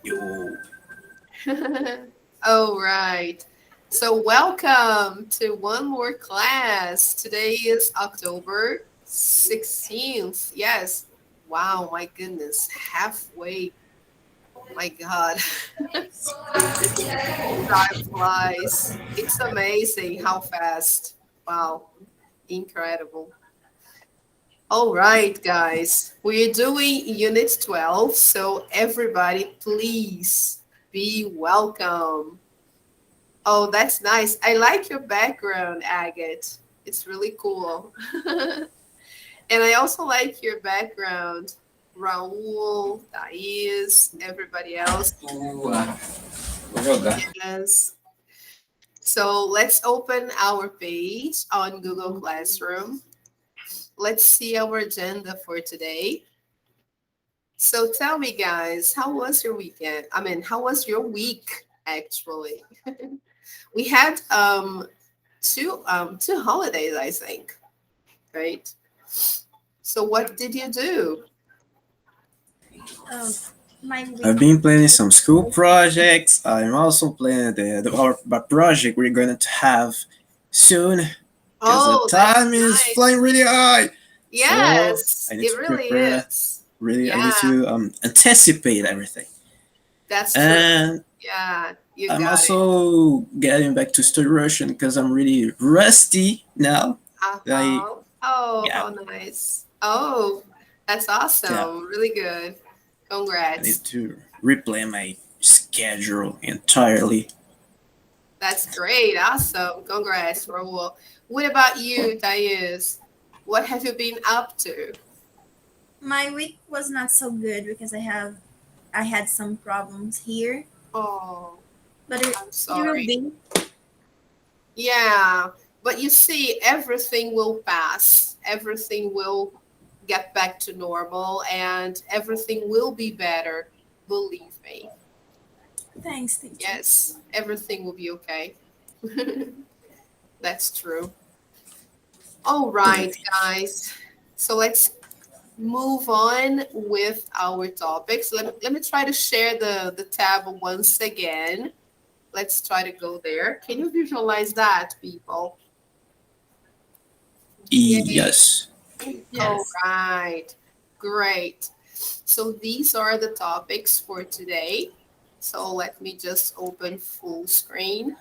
Yo. All right. So, welcome to one more class. Today is October 16th. Yes. Wow, my goodness. Halfway. My God. Time flies. It's amazing how fast. Wow. Incredible. All right, guys. We're doing Unit 12. So, everybody, please be welcome. Oh, that's nice. I like your background, Agate. It's really cool. And I also like your background, Raul, Thais, everybody else. Boa. Vou jogar. Yes. So let's open our page on Google Classroom. Let's see our agenda for today. So tell me, guys, how was your weekend? I mean, how was your week, actually? We had two holidays, I think, right? So what did you do? Um, my I've week. been planning some school projects. I'm also planning our project we're going to have soon because the Oh, that's time is flying nice. really high. So Yes, I need it to really prepare. is. Really, I need Yeah, to anticipate everything. that's true. And Yeah, you I'm got it. also getting back to study Russian because I'm really rusty now. I Uh-huh. Oh, yeah how nice. Oh, that's yeah. awesome. Really good. I Congrats. need to replay my schedule entirely. That's great. Awesome. Congrats, Raul. What about you, Thais? What have you been up to? My week was not so good because I had some problems here, Oh, but I'm it will sorry. be. Yeah, but you see, everything will pass. Everything will get back to normal and everything will be better. Believe me. Thanks, teacher. Yes, everything will be okay. That's true. All right, Believe. guys. So let's move on with our topics. Let me try to share the tab once again. Let's try to go there. Can you visualize that, people? Yay. Yes. All Yes. right. Great. So these are the topics for today. So let me just open full screen.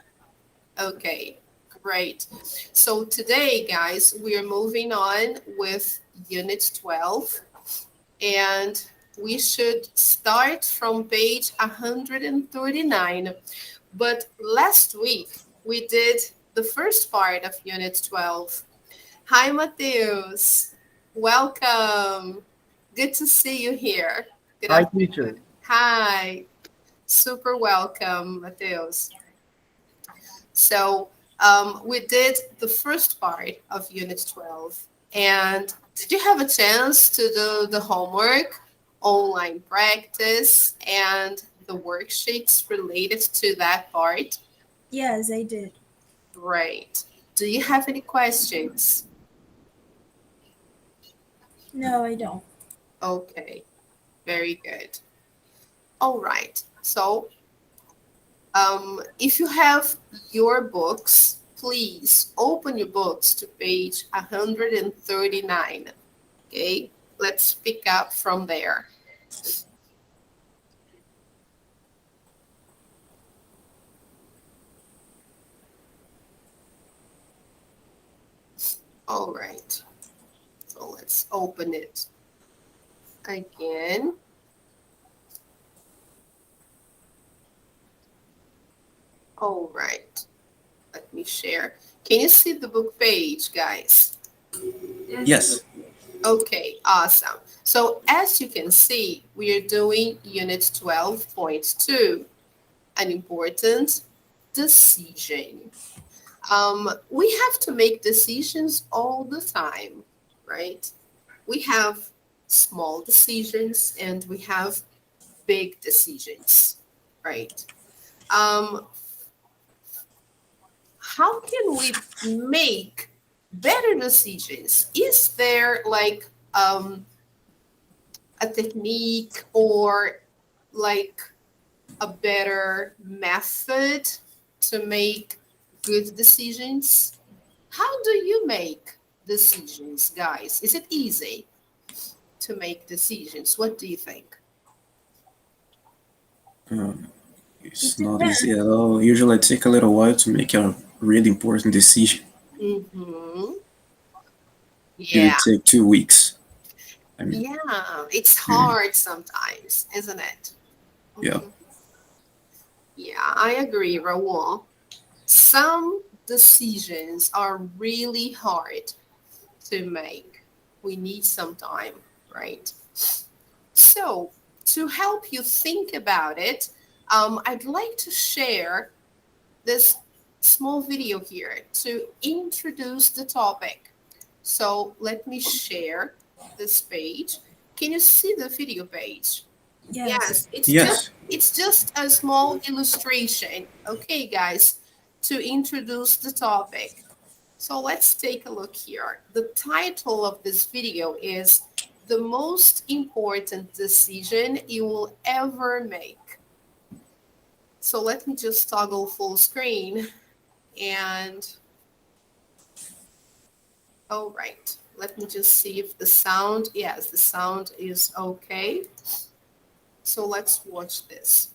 Okay, great. So today, guys, we are moving on with Unit 12, and we should start from page 139. But last week, we did the first part of Unit 12. Hi, Mateus. Welcome. Good to see you here. Good Hi, teacher. afternoon. Hi. Super welcome, Mateus. So we did the first part of Unit 12. And did you have a chance to do the homework, online practice, and the worksheets related to that part? Yes, I did. Great. Do you have any questions? No, I don't. Okay, very good. All right. So if you have your books, please open your books to page 139. Okay, let's pick up from there. All right, so let's open it again. All right, let me share. Can you see the book page, guys? Yes. Okay, awesome. So as you can see, we are doing Unit 12.2, an important decision. We have to make decisions all the time, right? We have small decisions and we have big decisions, right? Um, how can we make better decisions? Is there like a technique or like a better method to make good decisions? How do you make decisions, guys? Is it easy to make decisions? What do you think? It's not easy at all. Usually, it takes a little while to make a really important decision. Mm-hmm. It Yeah, take 2 weeks. I mean, yeah, it's mm, hard sometimes, isn't it? yeah. Mhm. Yeah, I agree, Raul. Some decisions are really hard to make. We need some time, right? So, to help you think about it, I'd like to share this small video here to introduce the topic. So, let me share this page. Can you see the video page? Yes. Yes, Yes. it's just a small illustration, okay, guys, to introduce the topic. So let's take a look here. The title of this video is The Most Important Decision You Will Ever Make. So let me just toggle full screen and all right. Let me just see if the sound, yes, the sound is okay. So let's watch this.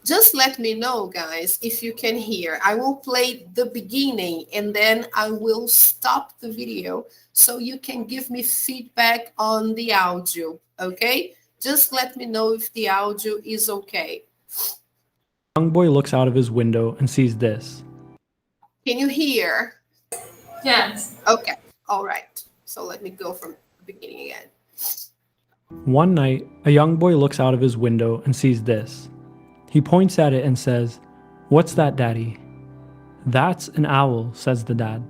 Just let me know, guys, if you can hear. I will play the beginning and then I will stop the video so you can give me feedback on the audio, okay? Just let me know if the audio is okay. Young boy looks out of his window and sees this. Can you hear? Yes. Okay, all right. So let me go from the beginning again. One night, a young boy looks out of his window and sees this. He points at it and says, "What's that, Daddy?" "That's an owl," says the dad.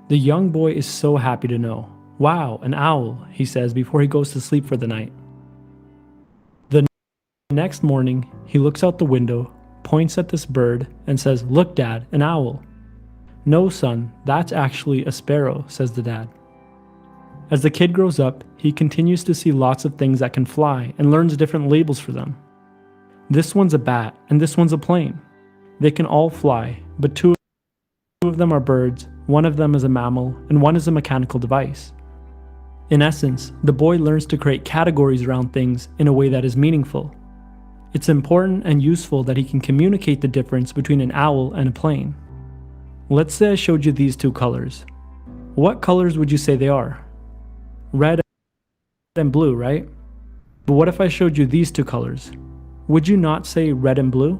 The young boy is so happy to know. "Wow, an owl," he says before he goes to sleep for the night. The next morning, he looks out the window, points at this bird, and says, "Look, Dad, an owl." "No, son, that's actually a sparrow," says the dad. As the kid grows up, he continues to see lots of things that can fly and learns different labels for them. This one's a bat and this one's a plane. They can all fly, but two of them are birds, one of them is a mammal, and one is a mechanical device. In essence, the boy learns to create categories around things in a way that is meaningful. It's important and useful that he can communicate the difference between an owl and a plane. Let's say I showed you these two colors. What colors would you say they are? Red and blue, right? But what if I showed you these two colors? Would you not say red and blue?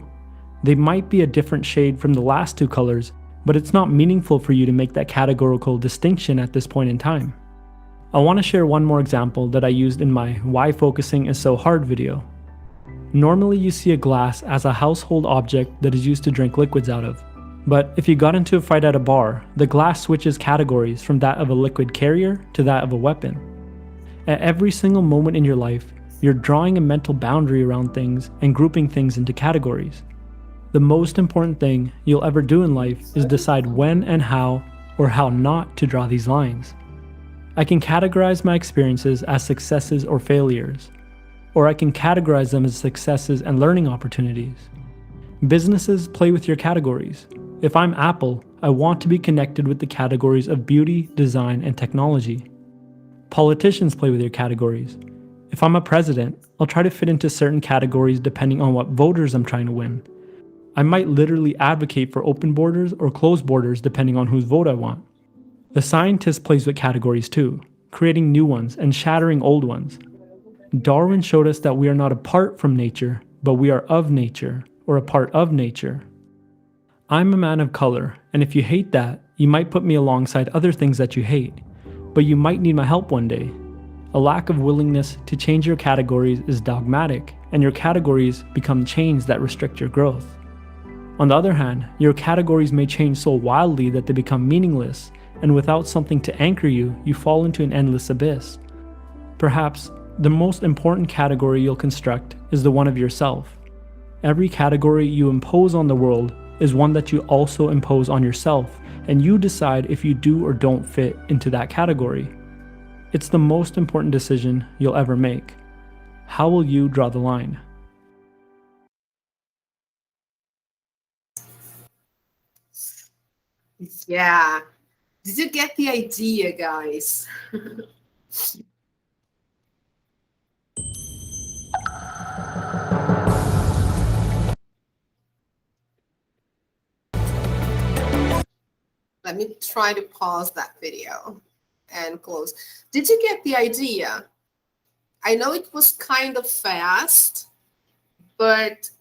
They might be a different shade from the last two colors, but it's not meaningful for you to make that categorical distinction at this point in time. I want to share one more example that I used in my Why Focusing is So Hard video. Normally you see a glass as a household object that is used to drink liquids out of. But if you got into a fight at a bar, the glass switches categories from that of a liquid carrier to that of a weapon. At every single moment in your life, you're drawing a mental boundary around things and grouping things into categories. The most important thing you'll ever do in life is decide when and how, or how not to draw these lines. I can categorize my experiences as successes or failures, or I can categorize them as successes and learning opportunities. Businesses play with your categories. If I'm Apple, I want to be connected with the categories of beauty, design, and technology. Politicians play with your categories. If I'm a president, I'll try to fit into certain categories depending on what voters I'm trying to win. I might literally advocate for open borders or closed borders depending on whose vote I want. The scientist plays with categories too, creating new ones and shattering old ones. Darwin showed us that we are not apart from nature, but we are of nature, or a part of nature. I'm a man of color, and if you hate that, you might put me alongside other things that you hate, but you might need my help one day. A lack of willingness to change your categories is dogmatic, and your categories become chains that restrict your growth. On the other hand, your categories may change so wildly that they become meaningless, and without something to anchor you, you fall into an endless abyss. Perhaps, the most important category you'll construct is the one of yourself. Every category you impose on the world is one that you also impose on yourself, and you decide if you do or don't fit into that category. It's the most important decision you'll ever make. How will you draw the line? Yeah. Did you get the idea, guys? Let me try to pause that video and close. Did you get the idea? I know it was kind of fast, but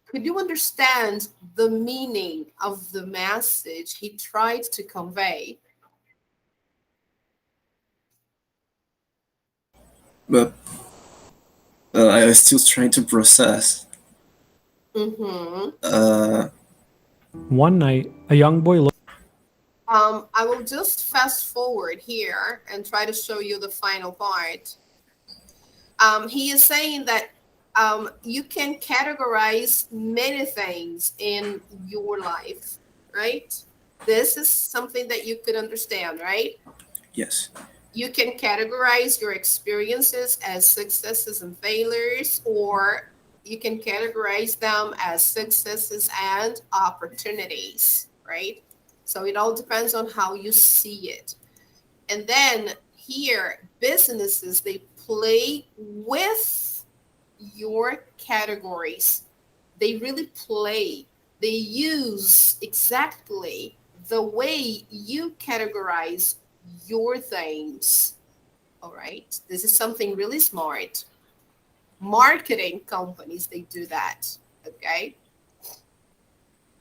could you understand the meaning of the message he tried to convey? But I was still trying to process. Mm-hmm. One night, a young boy looked. I will just fast forward here and try to show you the final part. He is saying that you can categorize many things in your life, right? This is something that you could understand, right? Yes. You can categorize your experiences as successes and failures, or you can categorize them as successes and opportunities, right? So it all depends on how you see it. And then here, businesses, they play with your categories. They really play. They use exactly the way you categorize your things. All right. This is something really smart. Marketing companies, they do that. Okay.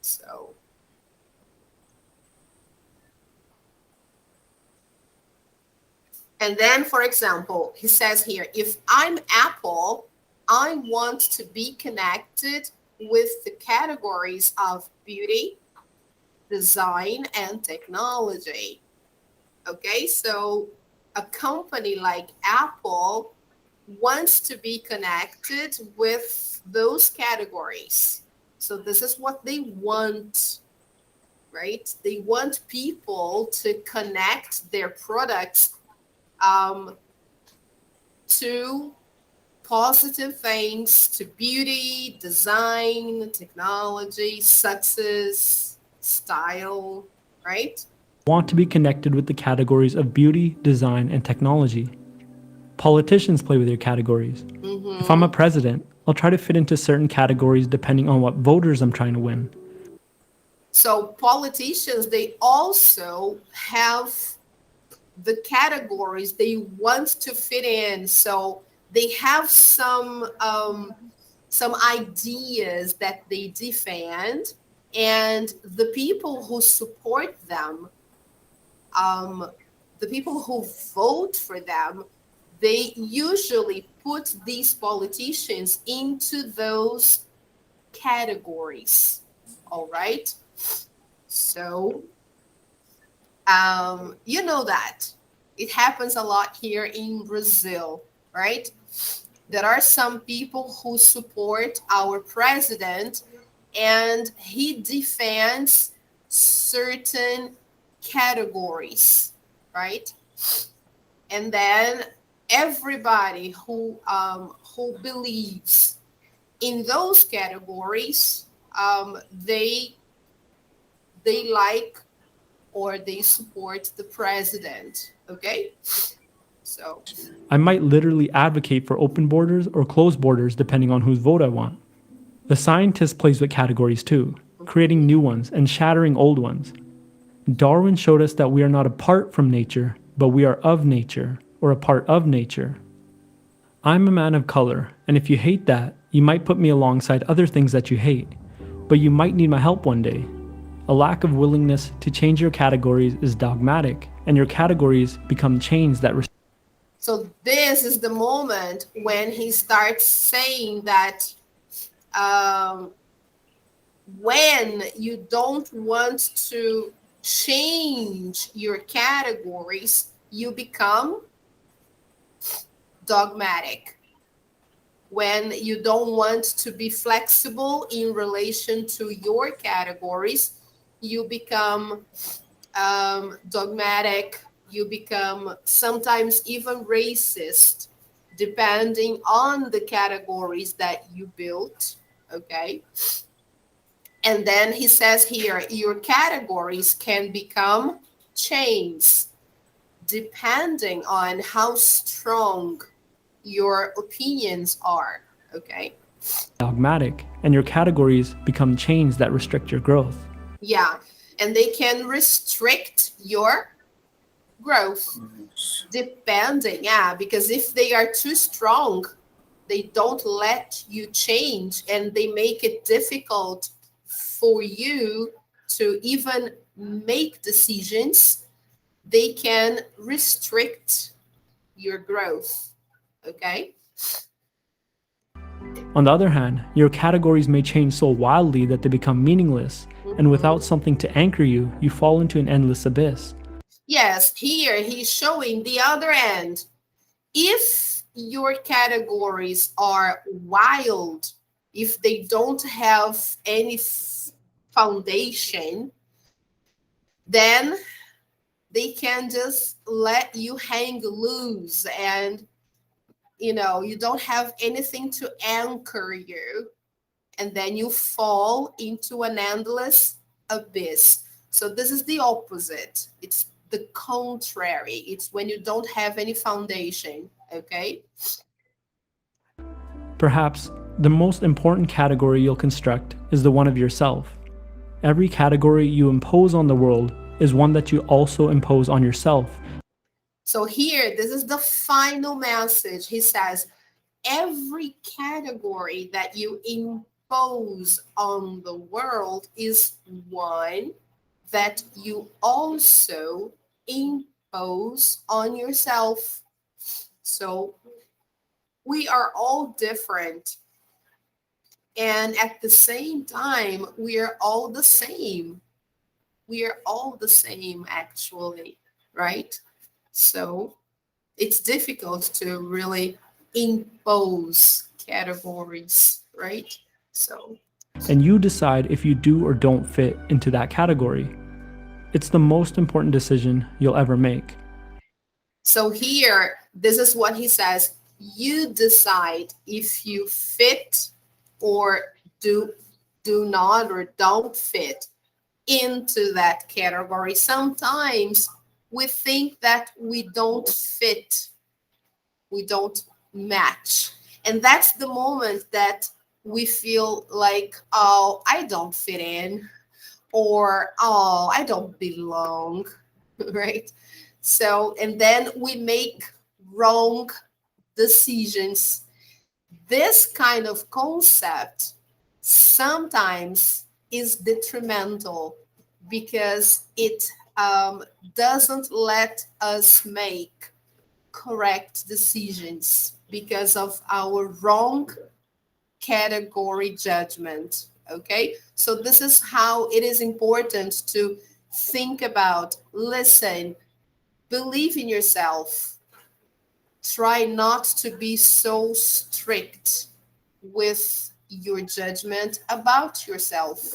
So and then, for example, he says here, if I'm Apple, I want to be connected with the categories of beauty, design, and technology. Okay, so a company like Apple wants to be connected with those categories. So this is what they want, right? They want people to connect their products to positive things, to beauty, design, technology, success, style, right? Want to be connected with the categories of beauty, design, and technology. Politicians play with your categories. If I'm a president, I'll try to fit into certain categories depending on what voters I'm trying to win. So politicians, they also have the categories they want to fit in. So they have some ideas that they defend, and the people who support them, the people who vote for them, they usually put these politicians into those categories. All right. So, you know that it happens a lot here in Brazil, right? There are some people who support our president, and he defends certain categories, right? And then everybody who believes in those categories, they like or they support the president. Okay, so I might literally advocate for open borders or closed borders depending on whose vote I want. The scientist plays with categories too, creating new ones and shattering old ones. Darwin showed us that we are not apart from nature, but we are of nature, or a part of nature. I'm a man of color, and if you hate that, you might put me alongside other things that you hate, but you might need my help one day. A lack of willingness to change your categories is dogmatic, and your categories become chains that. So this is the moment when he starts saying that when you don't want to change your categories, you become dogmatic. When you don't want to be flexible in relation to your categories, you become dogmatic, you become sometimes even racist. depending on the categories that you built, okay? And then he says here, your categories can become chains depending on how strong your opinions are, okay? Dogmatic, and your categories become chains that restrict your growth. Yeah, and they can restrict your growth depending, yeah, because if they are too strong, they don't let you change and they make it difficult for you to even make decisions. They can restrict your growth, okay? On the other hand, your categories may change so wildly that they become meaningless, and without something to anchor you, you fall into an endless abyss. Yes, here he's showing the other end. If your categories are wild, if they don't have any foundation, then they can just let you hang loose and you don't have anything to anchor you, and then you fall into an endless abyss. So this is the opposite. It's the contrary. It's when you don't have any foundation, okay? Perhaps the most important category you'll construct is the one of yourself. Every category you impose on the world is one that you also impose on yourself. So here, this is the final message. He says, every category that you impose on the world is one that you also impose on yourself. So we are all different. And at the same time, we are all the same. We are all the same, actually, right? So it's difficult to really impose categories, right? So, And you decide if you do or don't fit into that category. It's the most important decision you'll ever make. so here, this is what he says. You decide if you fit or do not or don't fit into that category. Sometimes we think that we don't fit, we don't match. And that's the moment that we feel like, oh, I don't fit in, or oh, I don't belong, right? So, and then we make wrong decisions. This kind of concept sometimes is detrimental because it doesn't let us make correct decisions because of our wrong category judgment. Okay, so this is how it is important to think about, listen, believe in yourself. Try not to be so strict with your judgment about yourself.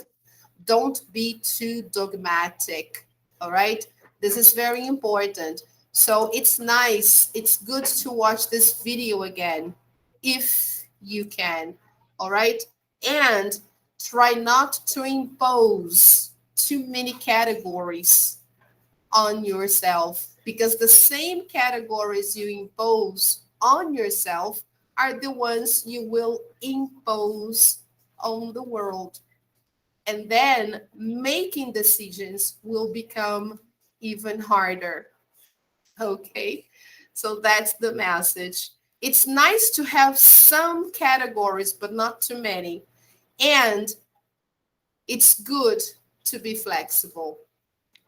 Don't be too dogmatic. All right, this is very important. So it's nice, it's good to watch this video again if you can. All right, and try not to impose too many categories on yourself, because the same categories you impose on yourself are the ones you will impose on the world. And then making decisions will become even harder. Okay, so that's the message. It's nice to have some categories, but not too many. And it's good to be flexible.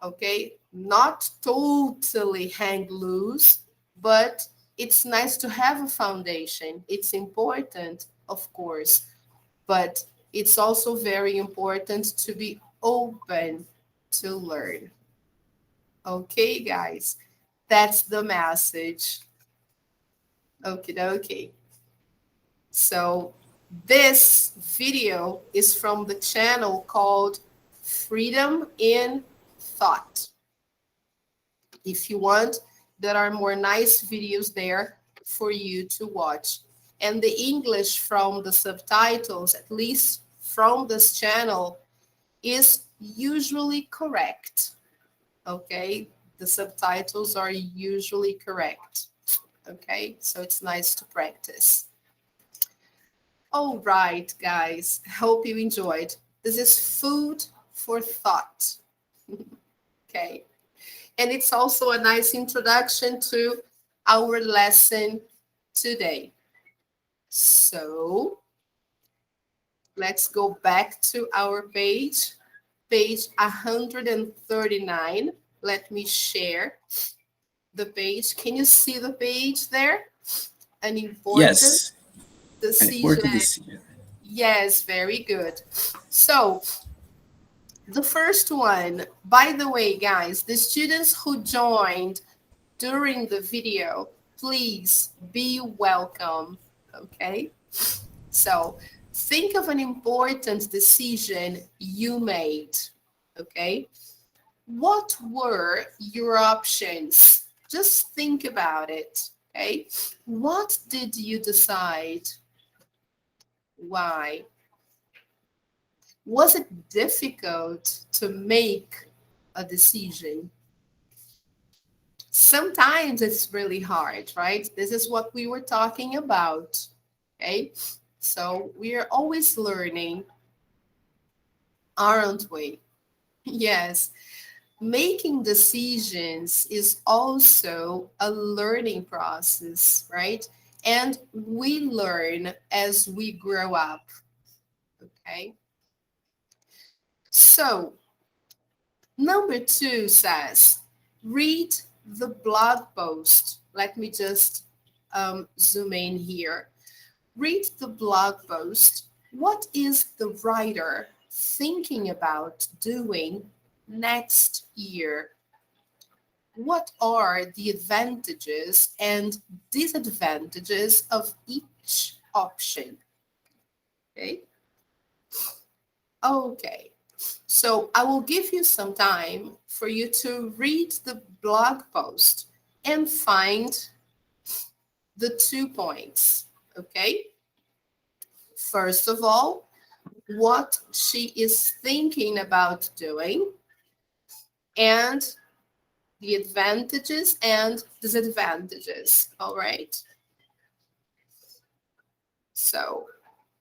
Okay, not totally hang loose, but it's nice to have a foundation. It's important, of course, but it's also very important to be open to learn. Okay, guys, that's the message. Okay. So this video is from the channel called Freedom in Thought. If you want, there are more nice videos there for you to watch. And the English from the subtitles, at least from this channel, is usually correct. Okay, the subtitles are usually correct. Okay, so it's nice to practice. All right, guys, hope you enjoyed. This is food for thought. Okay, and it's also a nice introduction to our lesson today. So let's go back to our page 139. Let me share the page. Can you see the page there? An important Yes, an decision. important decision. Yes, very good. So the first one, by the way, guys, the students who joined during the video, please be welcome, okay? So think of an important decision you made, okay? What were your options? Just think about it, okay? What did you decide? Why? Was it difficult to make a decision? Sometimes it's really hard, right? This is what we were talking about, okay? So we are always learning, aren't we? Yes. Making decisions is also a learning process, right? And we learn as we grow up, okay? So, number 2 says, read the blog post. Let me just zoom in here. Read the blog post. What is the writer thinking about doing next year? What are the advantages and disadvantages of each option? Okay. Okay. So I will give you some time for you to read the blog post and find the 2 points. Okay. First of all, what she is thinking about doing, and the advantages and disadvantages. All right. So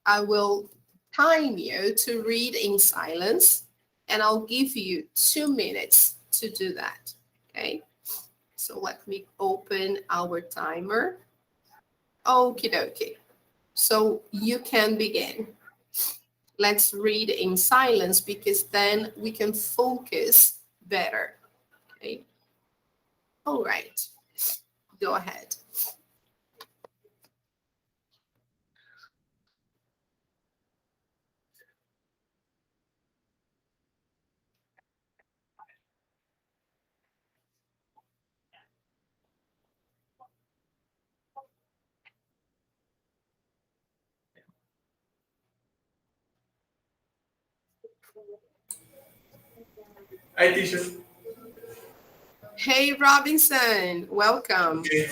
I will time you to read in silence, and I'll give you 2 minutes to do that. Okay. So let me open our timer. Okie dokie. So you can begin. Let's read in silence because then we can focus better. Okay. All right. Go ahead. Hi, teacher. Hey, Robinson, welcome. Okay.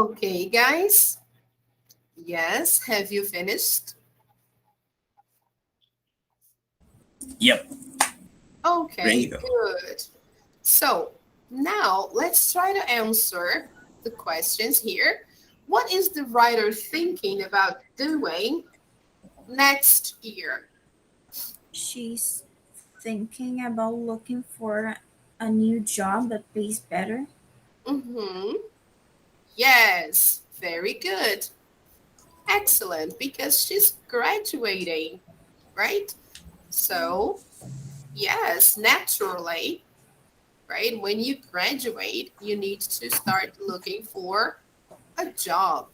Okay, guys. Yes, have you finished? Yep. There Okay, you go. good. So now let's try to answer the questions here. What is the writer thinking about doing next year? She's thinking about looking for a new job that pays better. Mm-hmm. Yes, very good. Excellent, because she's graduating, right? So, yes, naturally, right? When you graduate, you need to start looking for a job.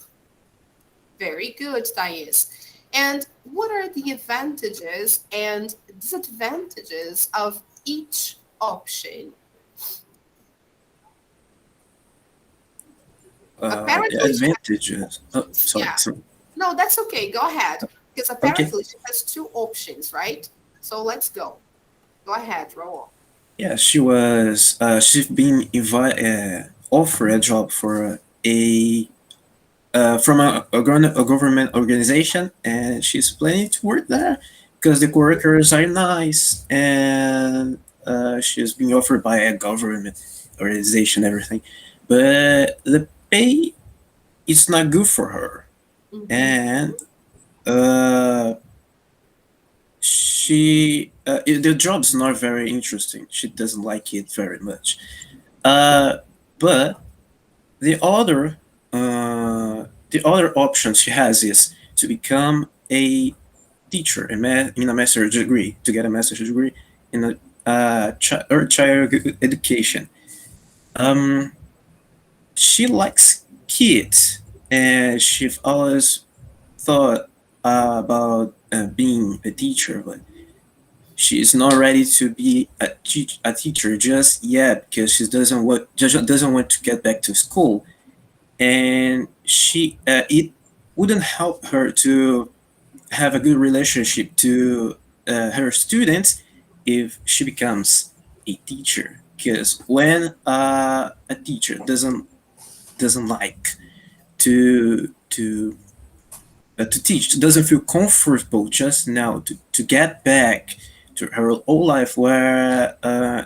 Very good, Thais. And what are the advantages and disadvantages of each option? The Apparently, she advantages. Oh, has, sorry. yeah. Sorry. No, that's okay. Go ahead. Because Okay. apparently she has two options, right? So let's go. Go ahead, roll. Yeah, she was. She's been offered a job for a from a government organization, and she's planning to work there because the workers are nice, and she's being offered by a government organization, everything, but the pay is not good for her, Mm-hmm. and uh, the job's not very interesting. She doesn't like it very much. But the other the other option she has is to become a teacher in a master's degree, to get a master's degree in a child education. Um, she likes kids, and she's always thought about being a teacher, but she is not ready to be a teacher just yet because she doesn't want to get back to school, and it wouldn't help her to have a good relationship to her students if she becomes a teacher. Because when a teacher doesn't like to teach, doesn't feel comfortable just now to get back to her old life where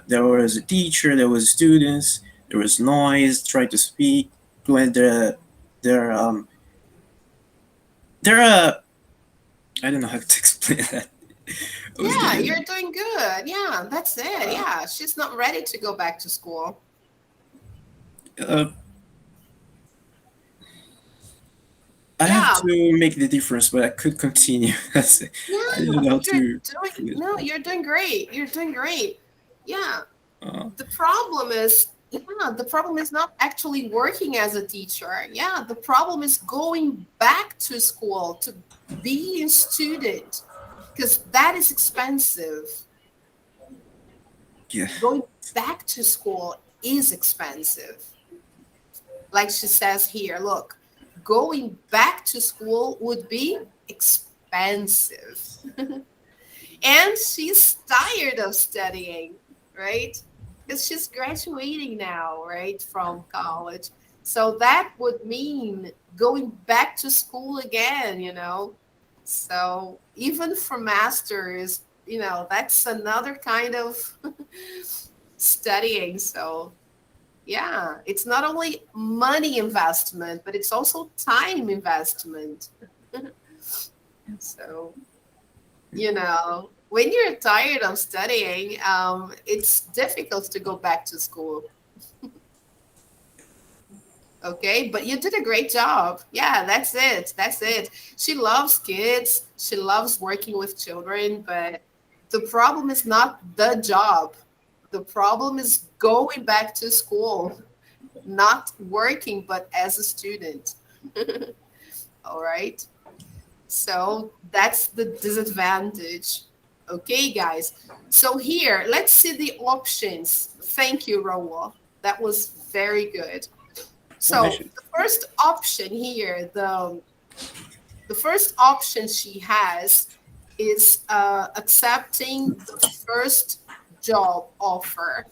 there was a teacher, there was students, there was noise, try to speak when there there I don't know how to explain that. I was Yeah, getting you're doing good. Yeah, that's it. Yeah, she's not ready to go back to school. uh, I have Yeah, to make the difference, but I could continue. I yeah, don't know how you're to. doing, no, you're doing great. You're doing great. Yeah, Uh, the problem is, yeah, the problem is not actually working as a teacher. Yeah, the problem is going back to school to be a student because that is expensive. yeah. Going back to school is expensive. Like she says here, look, going back to school would be expensive. And she's tired of studying, right? Because she's graduating now, right, from college. So that would mean going back to school again, you know? So even for masters, you know, that's another kind of studying. So yeah, it's not only money investment, but it's also time investment. So, you know, when you're tired of studying, it's difficult to go back to school. Okay, but you did a great job. Yeah, that's it. That's it. She loves kids. She loves working with children, but the problem is not the job. The problem is going back to school, not working, but as a student. All right. So that's the disadvantage. Okay, guys. So here, let's see the options. Thank you, Raul. That was very good. Oh, I So should. the first option here, the first option she has is accepting the first job offer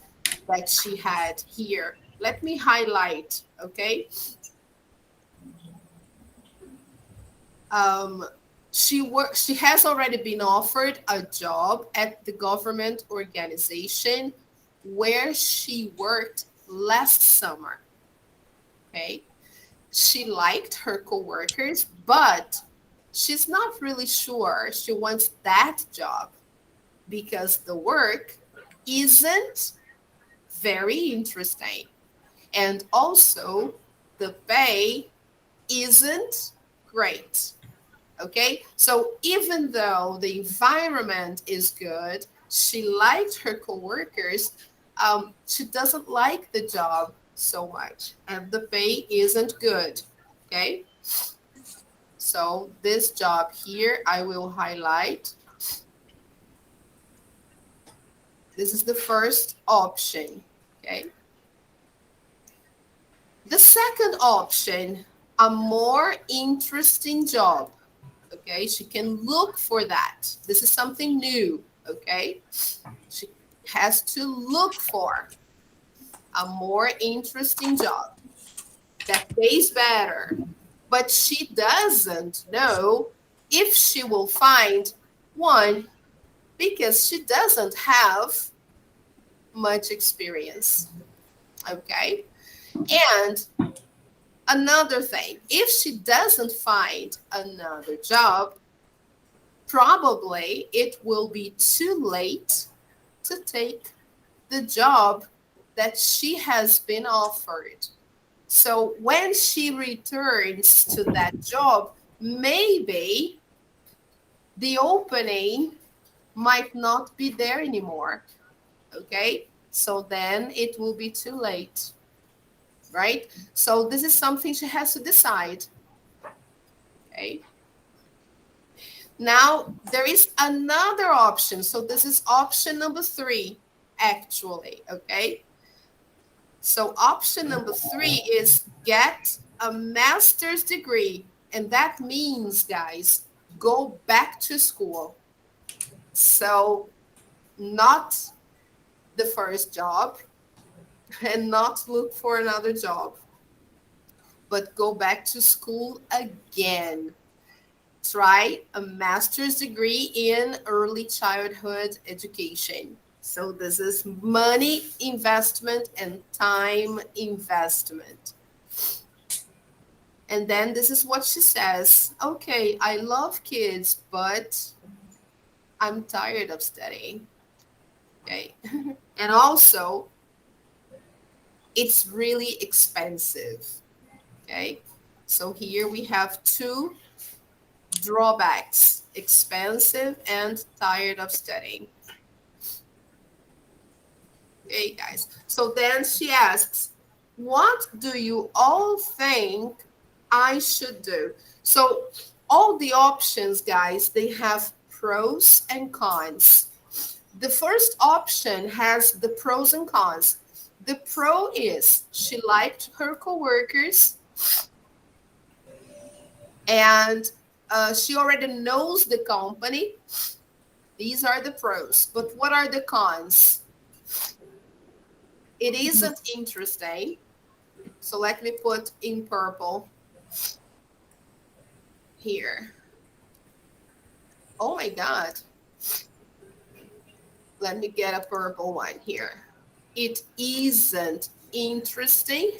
that she had here. Let me highlight, okay? She has already been offered a job at the government organization where she worked last summer. Okay. She liked her coworkers, but she's not really sure she wants that job because the work isn't very interesting. And also, the pay isn't great. Okay, so even though the environment is good, she liked her coworkers, she doesn't like the job so much, and the pay isn't good. Okay, so this job here, I will highlight. This is the first option. Okay. The second option, a more interesting job. Okay, she can look for that. This is something new. Okay, she has to look for a more interesting job that pays better, but she doesn't know if she will find one because she doesn't have much experience. Okay, and another thing, if she doesn't find another job, probably it will be too late to take the job that she has been offered. So when she returns to that job, maybe the opening might not be there anymore. Okay? So then it will be too late. Right? So this is something she has to decide. Okay? Now, there is another option. So this is option number 3, actually. Okay? So option number 3 is get a master's degree. And that means, guys, go back to school. So not the first job and not look for another job, but go back to school again. Try a master's degree in early childhood education. So this is money investment and time investment. And then this is what she says. Okay, I love kids, but I'm tired of studying. Okay. And also, it's really expensive. Okay. So here we have 2 drawbacks, expensive and tired of studying. Okay, guys. So then she asks, what do you all think I should do? So all the options, guys, they have pros and cons. The first option has the pros and cons. The pro is she liked her coworkers and she already knows the company. These are the pros. But what are the cons? It isn't interesting. So let me put in purple here. Oh my God. Let me get a purple one here. It isn't interesting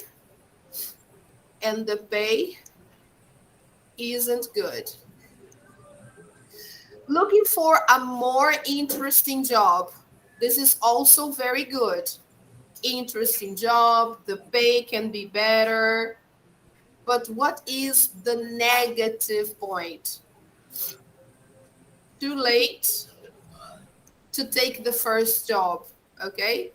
and the pay isn't good. Looking for a more interesting job. This is also very good. Interesting job, the pay can be better. But what is the negative point? Too late to take the first job, okay?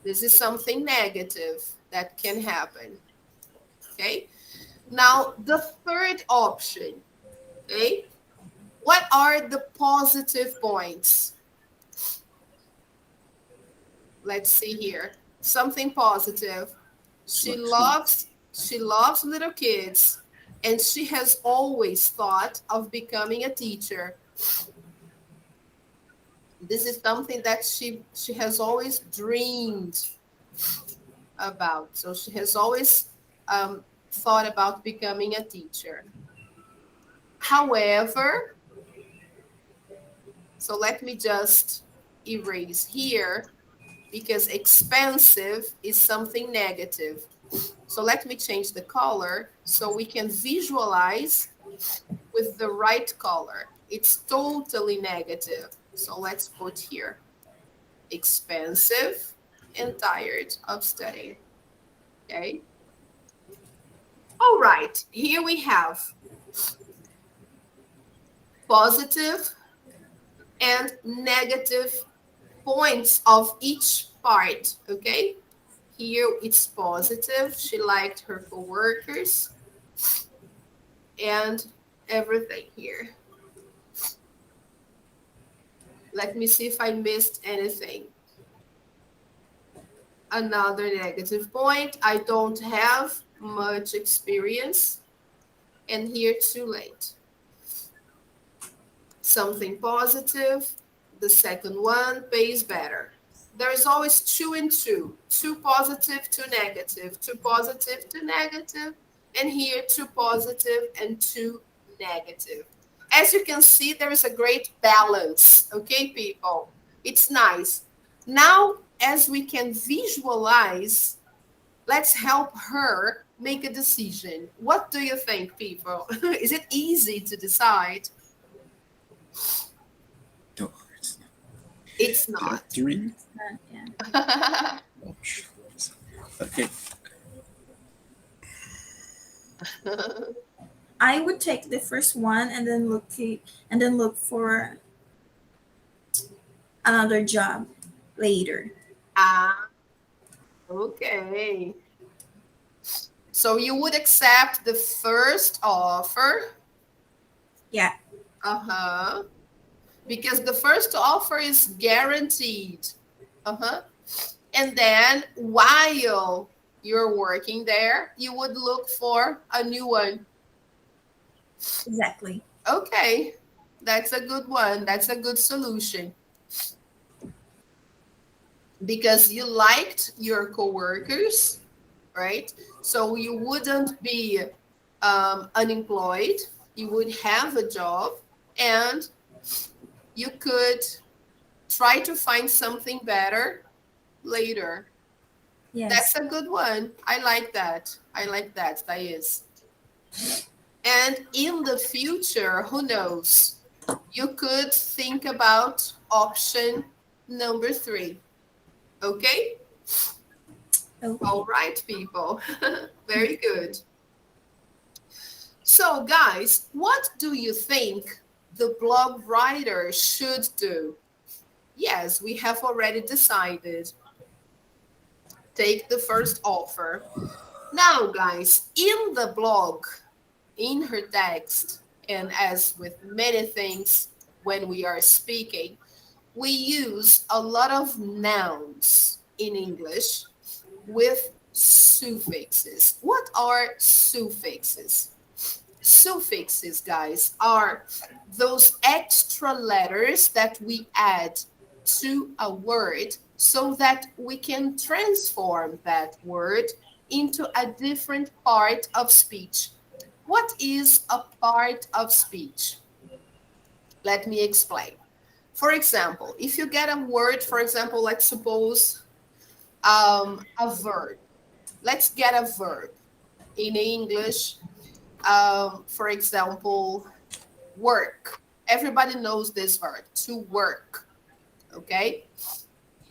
This is something negative that can happen, okay? Now, the third option, okay? What are the positive points? Let's see here. Something positive. She loves little kids, and she has always thought of becoming a teacher. This is something that she has always dreamed about. So she has always thought about becoming a teacher. However, so let me just erase here because expensive is something negative. So let me change the color so we can visualize with the right color. It's totally negative. So let's put here expensive and tired of studying. Okay. All right, here we have positive and negative points of each part, okay? Here it's positive. She liked her coworkers and everything here. Let me see if I missed anything. Another negative point. I don't have much experience. And here too late. Something positive. The second one pays better. There is always 2 and 2. 2 positive, 2 negative. 2 positive, 2 negative. And here 2 positive and 2 negative. As you can see, there is a great balance. Okay, people? It's nice. Now, as we can visualize, let's help her make a decision. What do you think, people? Is it easy to decide? No, it's not. It's There are not. 3 Yeah. options. Okay. I would take the first one and then look for another job later. Ah, okay. So you would accept the first offer? Yeah. Uh-huh. Because the first offer is guaranteed. Uh-huh. And then while you're working there, you would look for a new one. Exactly. Okay. That's a good one. That's a good solution. Because you liked your coworkers, right? So you wouldn't be unemployed. You would have a job and you could try to find something better later. Yes. That's a good one. I like that. I like that, Thais. And in the future, who knows? You could think about option number 3. Okay? Okay. All right, people. Very good. So, guys, what do you think the blog writer should do? Yes, we have already decided. Take the first offer. Now, guys, in the blog, in her text, and as with many things when we are speaking, we use a lot of nouns in English with suffixes. What are suffixes? Suffixes, guys, are those extra letters that we add to a word so that we can transform that word into a different part of speech. What is a part of speech? Let me explain. For example, if you get a word, for example, let's suppose a verb. Let's get a verb in English. For example, work. Everybody knows this verb, to work. Okay?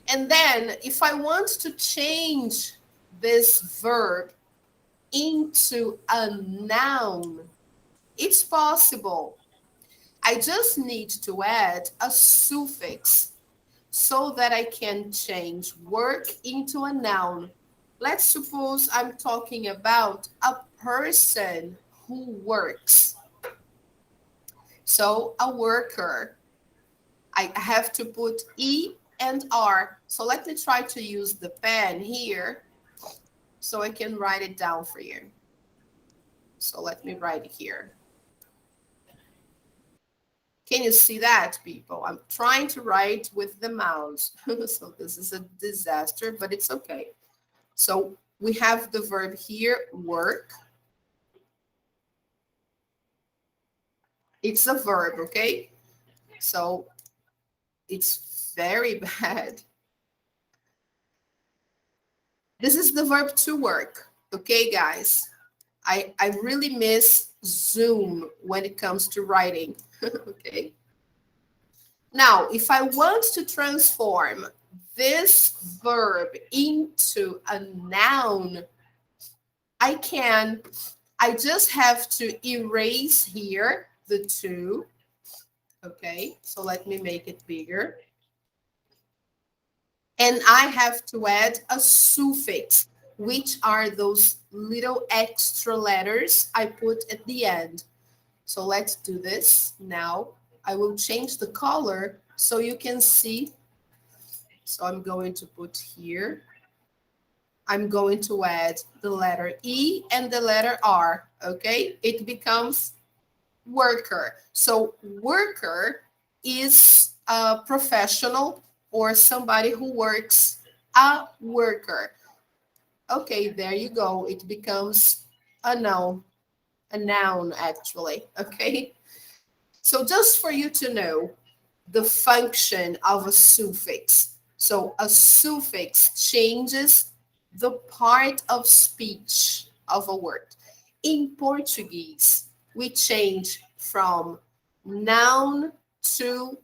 And then if I want to change this verb into a noun, it's possible. I just need to add a suffix so that I can change work into a noun. Let's suppose I'm talking about a person who works. So a worker. I have to put E and R. So let me try to use the pen here so I can write it down for you. So let me write it here. Can you see that, people? I'm trying to write with the mouse. So this is a disaster, but it's okay. So we have the verb here, work. It's a verb, okay? So it's very bad. This is the verb to work, okay, guys? I really miss Zoom when it comes to writing, okay? Now, if I want to transform this verb into a noun, I can. I just have to erase here the two. Okay, so let me make it bigger. And I have to add a suffix, which are those little extra letters I put at the end. So let's do this now. I will change the color so you can see. So I'm going to put here. I'm going to add the letter E and the letter R, okay? It becomes worker. So worker is a professional or somebody who works, a worker. Okay, there you go. It becomes a noun actually, okay? So just for you to know the function of a suffix. So a suffix changes the part of speech of a word. In Portuguese, we change from noun to,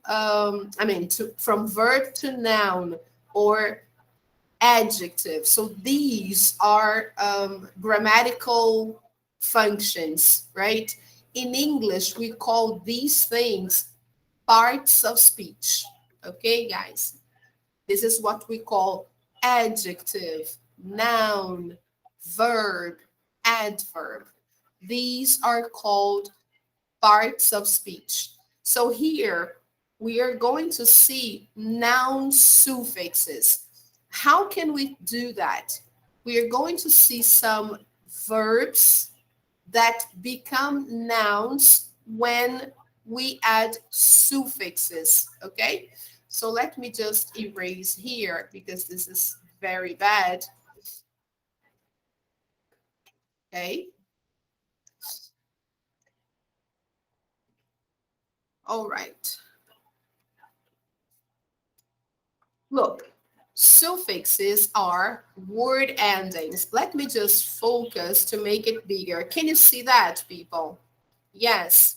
from verb to noun or adjective. So these are grammatical functions, right? In English, we call these things parts of speech. Okay, guys? This is what we call adjective, noun, verb, adverb. These are called parts of speech. So here we are going to see noun suffixes. How can we do that? We are going to see some verbs that become nouns when we add suffixes, okay? So let me just erase here because this is very bad. Okay. All right. Look, suffixes are word endings. Let me just focus to make it bigger. Can you see that, people? Yes.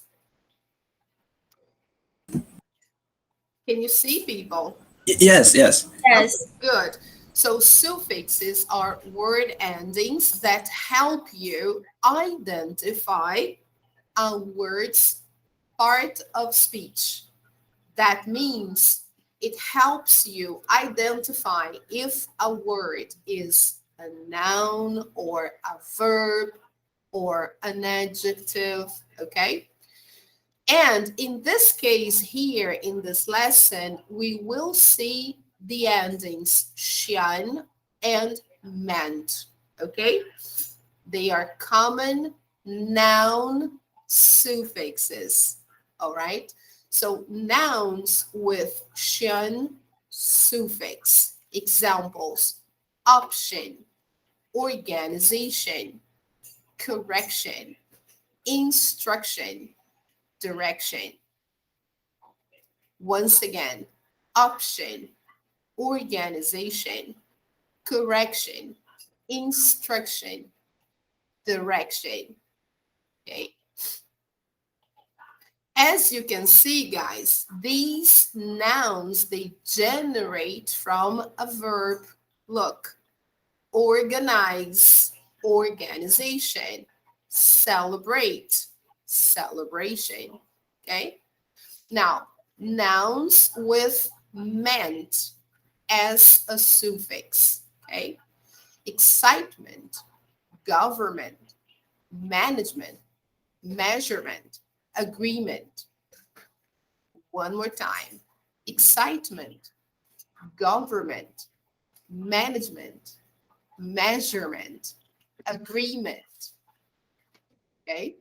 Can you see, people? Yes, yes. Yes. Good. So suffixes are word endings that help you identify a word's part of speech. That means it helps you identify if a word is a noun or a verb or an adjective, okay? And in this case here, in this lesson, we will see the endings tion and ment, okay? They are common noun suffixes, all right? So nouns with tion suffix. Examples, option, organization, correction, instruction, direction. Once again, option, organization, correction, instruction, direction. Okay. As you can see, guys, these nouns, they generate from a verb. Look, organize, organization, celebrate, celebration. Okay. Now, nouns with ment as a suffix. Okay. Excitement, government, management, measurement, agreement. One more time. Excitement, government, management, measurement, agreement. Okay?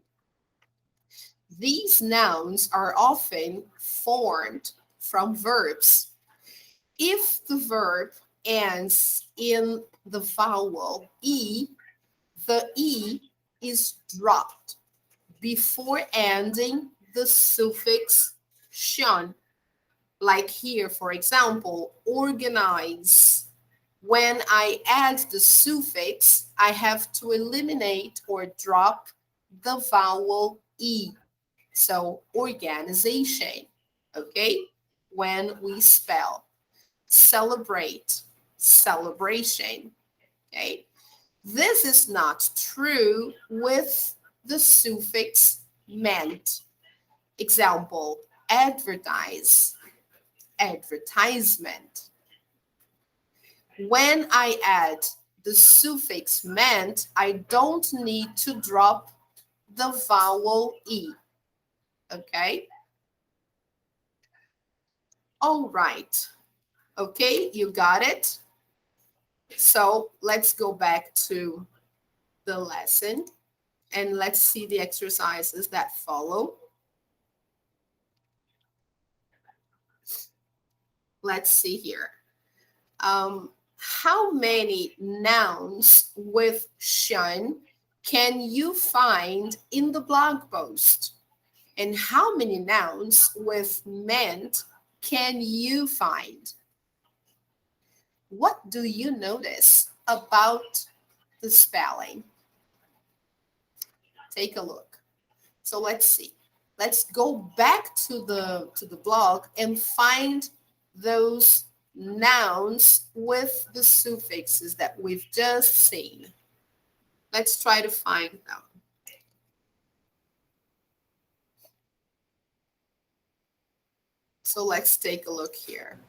These nouns are often formed from verbs. If the verb ends in the vowel E, the E is dropped before ending the suffix tion. Like here, for example, organize. When I add the suffix, I have to eliminate or drop the vowel E. So organization, okay? When we spell celebrate, celebration, okay? This is not true with the suffix ment. Example, advertise, advertisement. When I add the suffix ment, I don't need to drop the vowel E, okay? All right, okay, you got it? So let's go back to the lesson and let's see the exercises that follow. Let's see here. How many nouns with tion can you find in the blog post? And how many nouns with ment can you find? What do you notice about the spelling? Take a look. So let's see. Let's go back to the blog and find those nouns with the suffixes that we've just seen. Let's try to find them. So let's take a look here.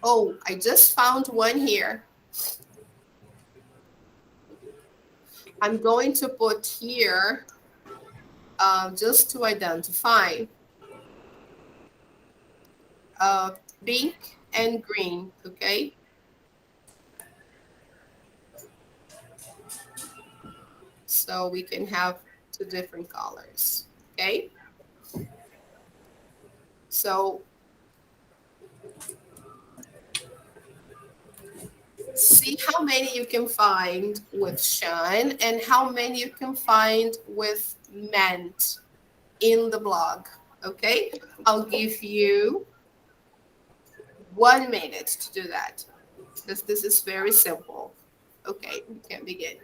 Oh, I just found one here. I'm going to put here just to identify pink and green, okay? So we can have two different colors, okay? So see how many you can find with tion and how many you can find with ment in the blog, okay? I'll give you 1 minute to do that because this is very simple. Okay, we can begin.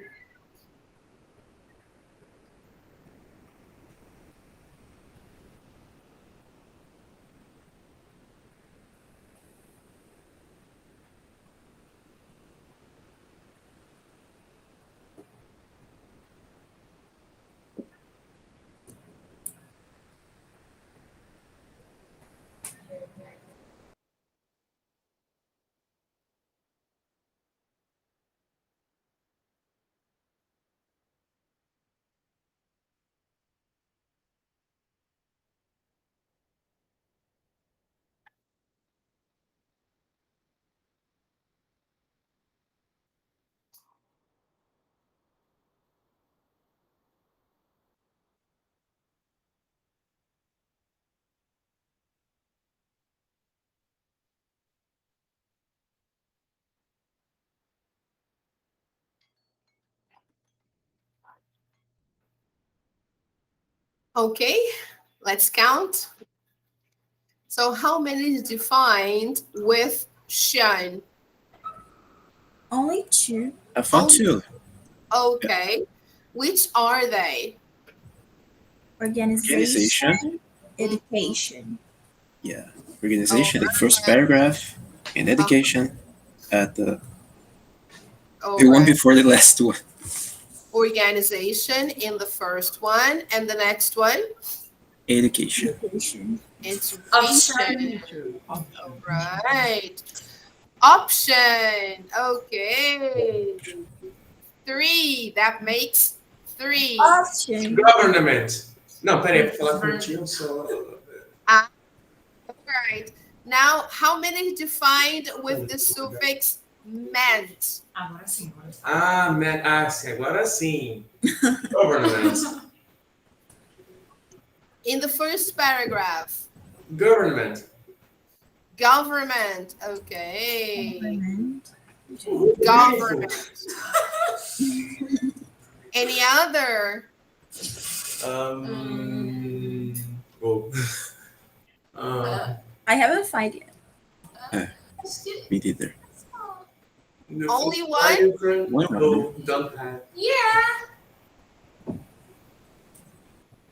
Okay, let's count. So how many is defined with tion? Only 2. I found Only- two. Okay, which are they? Organization, education. Yeah, organization, the first paragraph, and education at the one Alright. before the last one. Organization in the first one, and the next one? Education. Education. Education. All right. Option. Okay. 3. That makes 3. Option. Government. Não, peraí, pra falar curtinho só. All right. Now, how many defined with the suffix ment? Ah, sim, agora sim. Government. In the first paragraph. Government. Government. Okay. Government. Government. Any other? I haven't found it. Me neither. Only one? Are you friend? One. No, don't have. Yeah.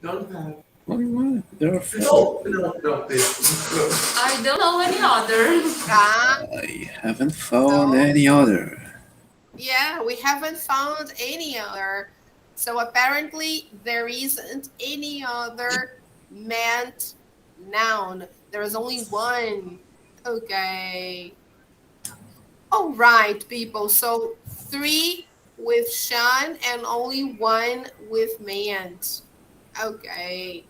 Don't have. Only one. There are four. No, please. No. I don't know any other. Ah, I haven't found No. any other. yeah, we haven't found any other. So apparently there isn't any other ment noun. There is only one. Okay. All right, people. So 3 with Sean and only 1 with ment. Okay.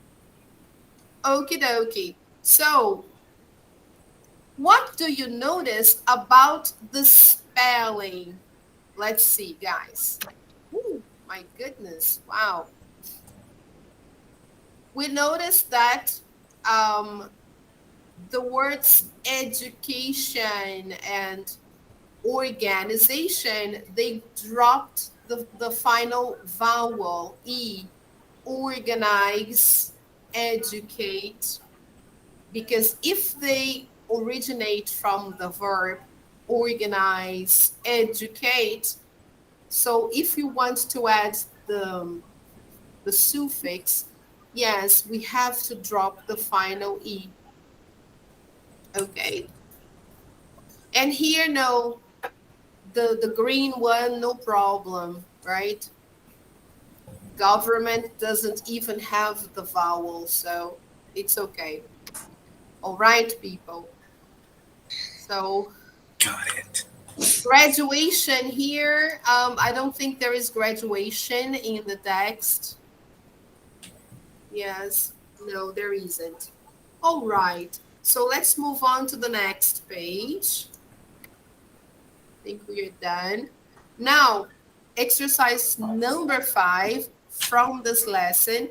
Okie dokie. So what do you notice about the spelling? Let's see, guys. Ooh, my goodness. Wow. We notice that the words education and organization, they dropped the final vowel, E. Organize, educate. Because if they originate from the verb organize, educate, so if you want to add the suffix, yes, we have to drop the final E. Okay. And here, no, the green one, no problem, right? Government doesn't even have the vowel, so it's okay. All right, people. So Got it. graduation here, I don't think there is graduation in the text. Yes, no, there isn't. All right, so let's move on to the next page. I think we are done. Now, exercise number 5 from this lesson.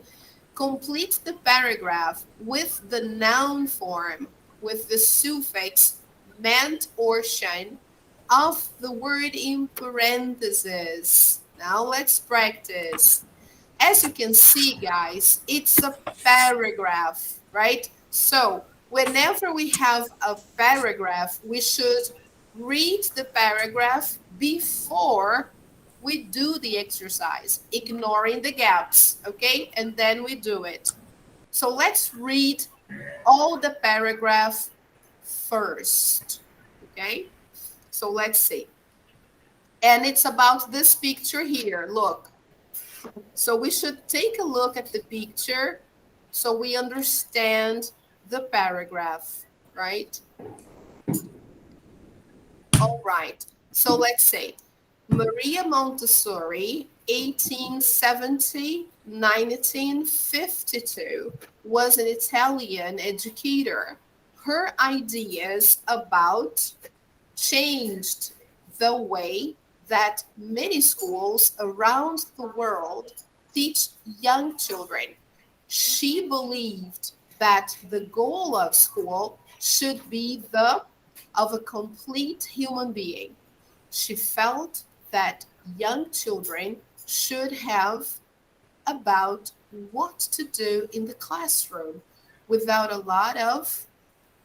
Complete the paragraph with the noun form with the suffix ment or tion of the word in parentheses. Now let's practice. As you can see, guys, it's a paragraph, right? So whenever we have a paragraph, we should read the paragraph before we do the exercise, ignoring the gaps, okay? And then we do it. So let's read all the paragraph first, okay? So let's see. And it's about this picture here, look. So we should take a look at the picture so we understand the paragraph, right? All right, so let's say Maria Montessori, 1870-1952, was an Italian educator. Her ideas about changed the way that many schools around the world teach young children. She believed that the goal of school should be the of a complete human being. She felt that young children should have about what to do in the classroom without a lot of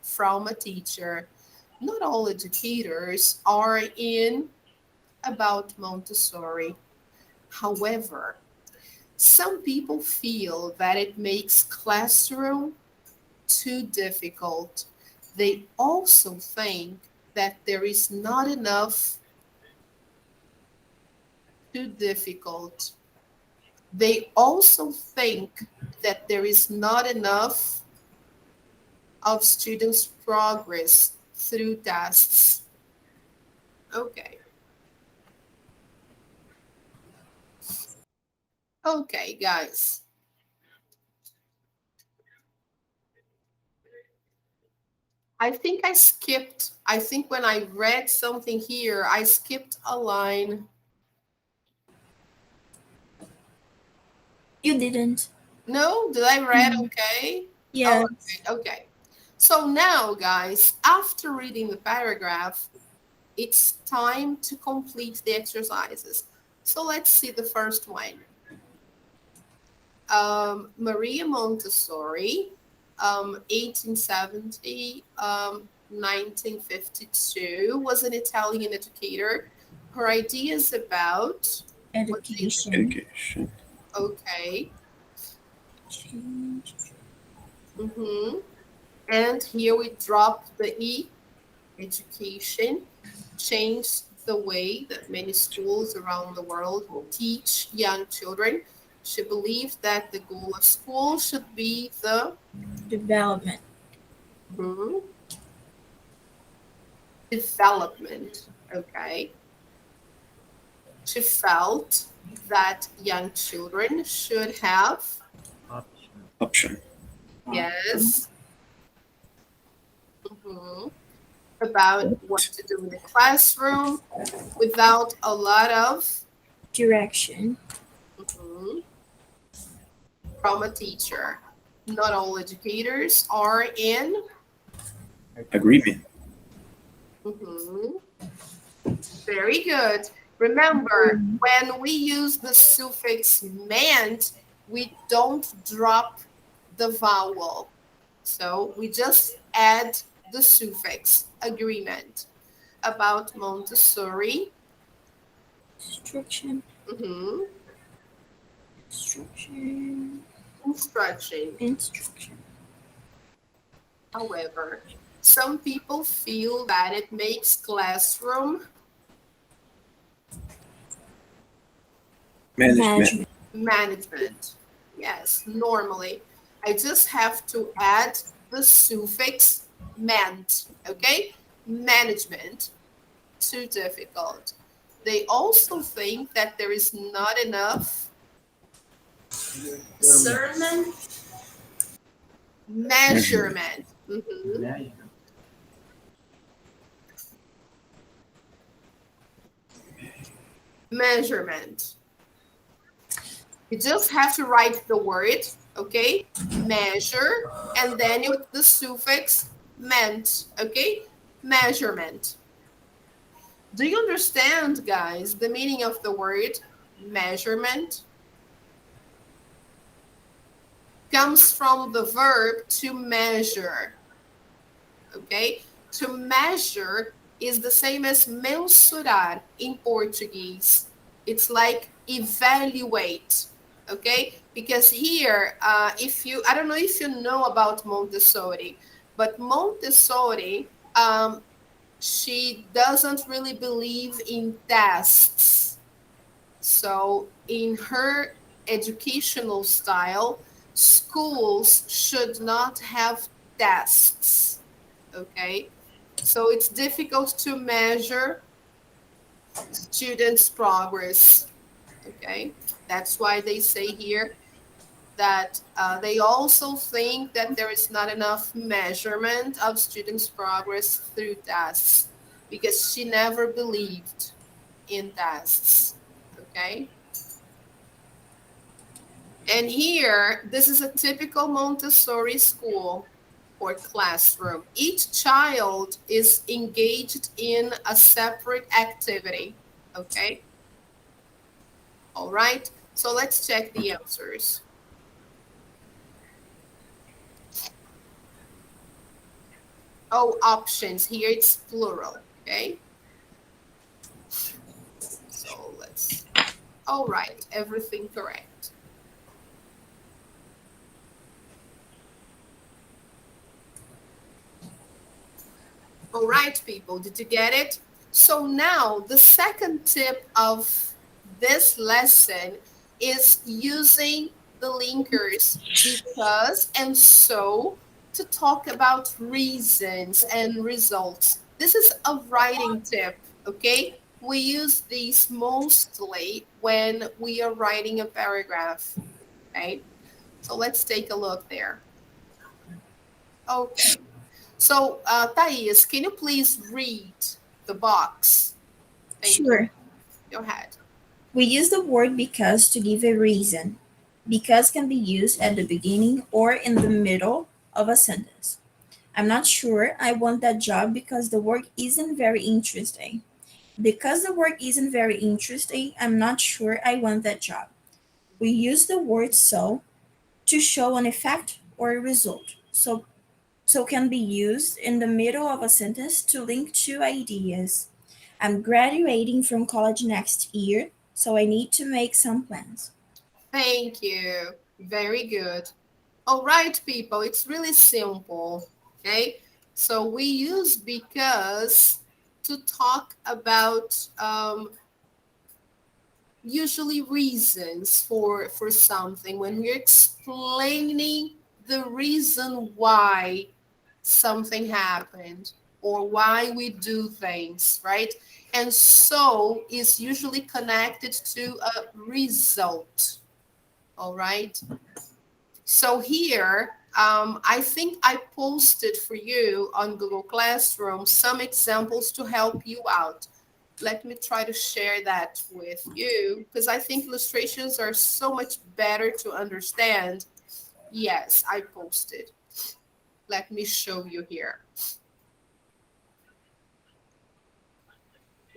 from a teacher. Not all educators are in about Montessori. However, some people feel that it makes classroom too difficult. They also think that there is not enough too difficult. They also think that there is not enough of students' progress through tests. Okay. Okay, guys. I think when I read something here, I skipped a line. You didn't. No, did I read okay? Yeah. Oh, okay. So now, guys, after reading the paragraph, it's time to complete the exercises. So let's see the first one. Maria Montessori 1870, 1952, was an Italian educator. Her ideas about what they, Education. Education. okay. Change. Mm-hmm. And here we drop the E, education, changed the way that many schools around the world teach young children. She believed that the goal of school should be the Development. development. Okay. She felt that young children should have, Option. yes, about what to do in the classroom without a lot of Direction. from a teacher. Not all educators are in. Agreement. Very good. Remember, when we use the suffix ment, we don't drop the vowel. So we just add the suffix agreement. About Montessori. Instruction. Instruction. Instruction. However, some people feel that it makes classroom Management. management. Yes, normally. I just have to add the suffix ment, okay? Management. Too difficult. They also think that there is not enough Sermon. measurement. Measurement. You just have to write the word, okay? Measure, and then you the suffix ment, okay? Measurement. Do you understand, guys, the meaning of the word measurement? Comes from the verb to measure, okay? To measure is the same as mensurar in Portuguese. It's like evaluate, okay? Because here, I don't know if you know about Montessori, but Montessori, she doesn't really believe in tasks. So in her educational style, schools should not have tasks, okay? So it's difficult to measure students' progress, okay? That's why they say here that they also think that there is not enough measurement of students' progress through tasks because she never believed in tasks, okay? And here, this is a typical Montessori school or classroom. Each child is engaged in a separate activity, okay? All right, so let's check the answers. Oh, options, here it's plural, okay? So let's, all right, everything correct. All right, people, did you get it? So now the second tip of this lesson is using the linkers because and so to talk about reasons and results. This is a writing tip, okay? We use these mostly when we are writing a paragraph, okay? So let's take a look there. Okay. So, Thais, can you please read the box? Thank Sure. you. Go ahead. We use the word because to give a reason. Because can be used at the beginning or in the middle of a sentence. I'm not sure I want that job because the work isn't very interesting. Because the work isn't very interesting, I'm not sure I want that job. We use the word so to show an effect or a result. So, so can be used in the middle of a sentence to link two ideas. I'm graduating from college next year, so I need to make some plans. Thank you. Very good. All right, people, it's really simple. Okay. So we use because to talk about usually reasons for something when we're explaining the reason why something happened or why we do things, right? And so is usually connected to a result. All right. So here, I think I posted for you on Google Classroom some examples to help you out. Let me try to share that with you because I think illustrations are so much better to understand. Yes, I posted. Let me show you here.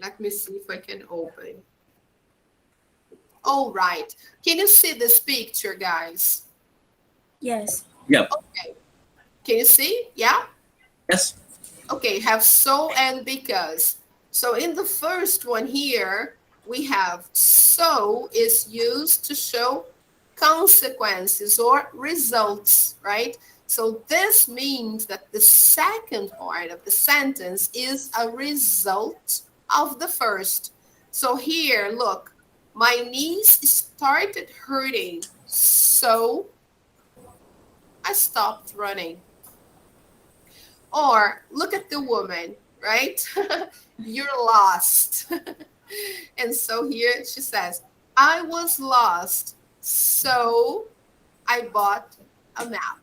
Let me see if I can open. All right. Can you see this picture, guys? Yes. Yep. Okay. Can you see? Yeah? Yes. Okay, have so and because. So in the first one here, we have so is used to show consequences or results, right? So this means that the second part of the sentence is a result of the first. So here, look, my knees started hurting, so I stopped running. Or look at the woman, right? You're lost. And so here she says, I was lost, so I bought a map.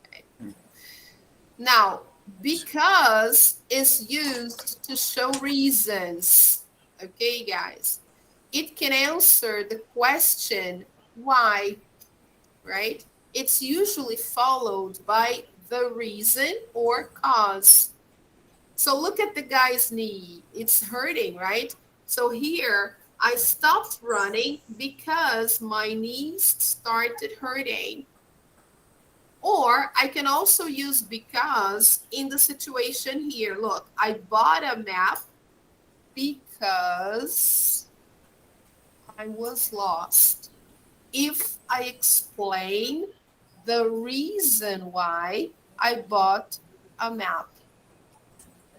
Okay. Now, because is used to show reasons. Okay, guys. It can answer the question, why, right? It's usually followed by the reason or cause. So look at the guy's knee. It's hurting, right? So here, I stopped running because my knees started hurting. Or I can also use because in the situation here. Look, I bought a map because I was lost. If I explain the reason why I bought a map.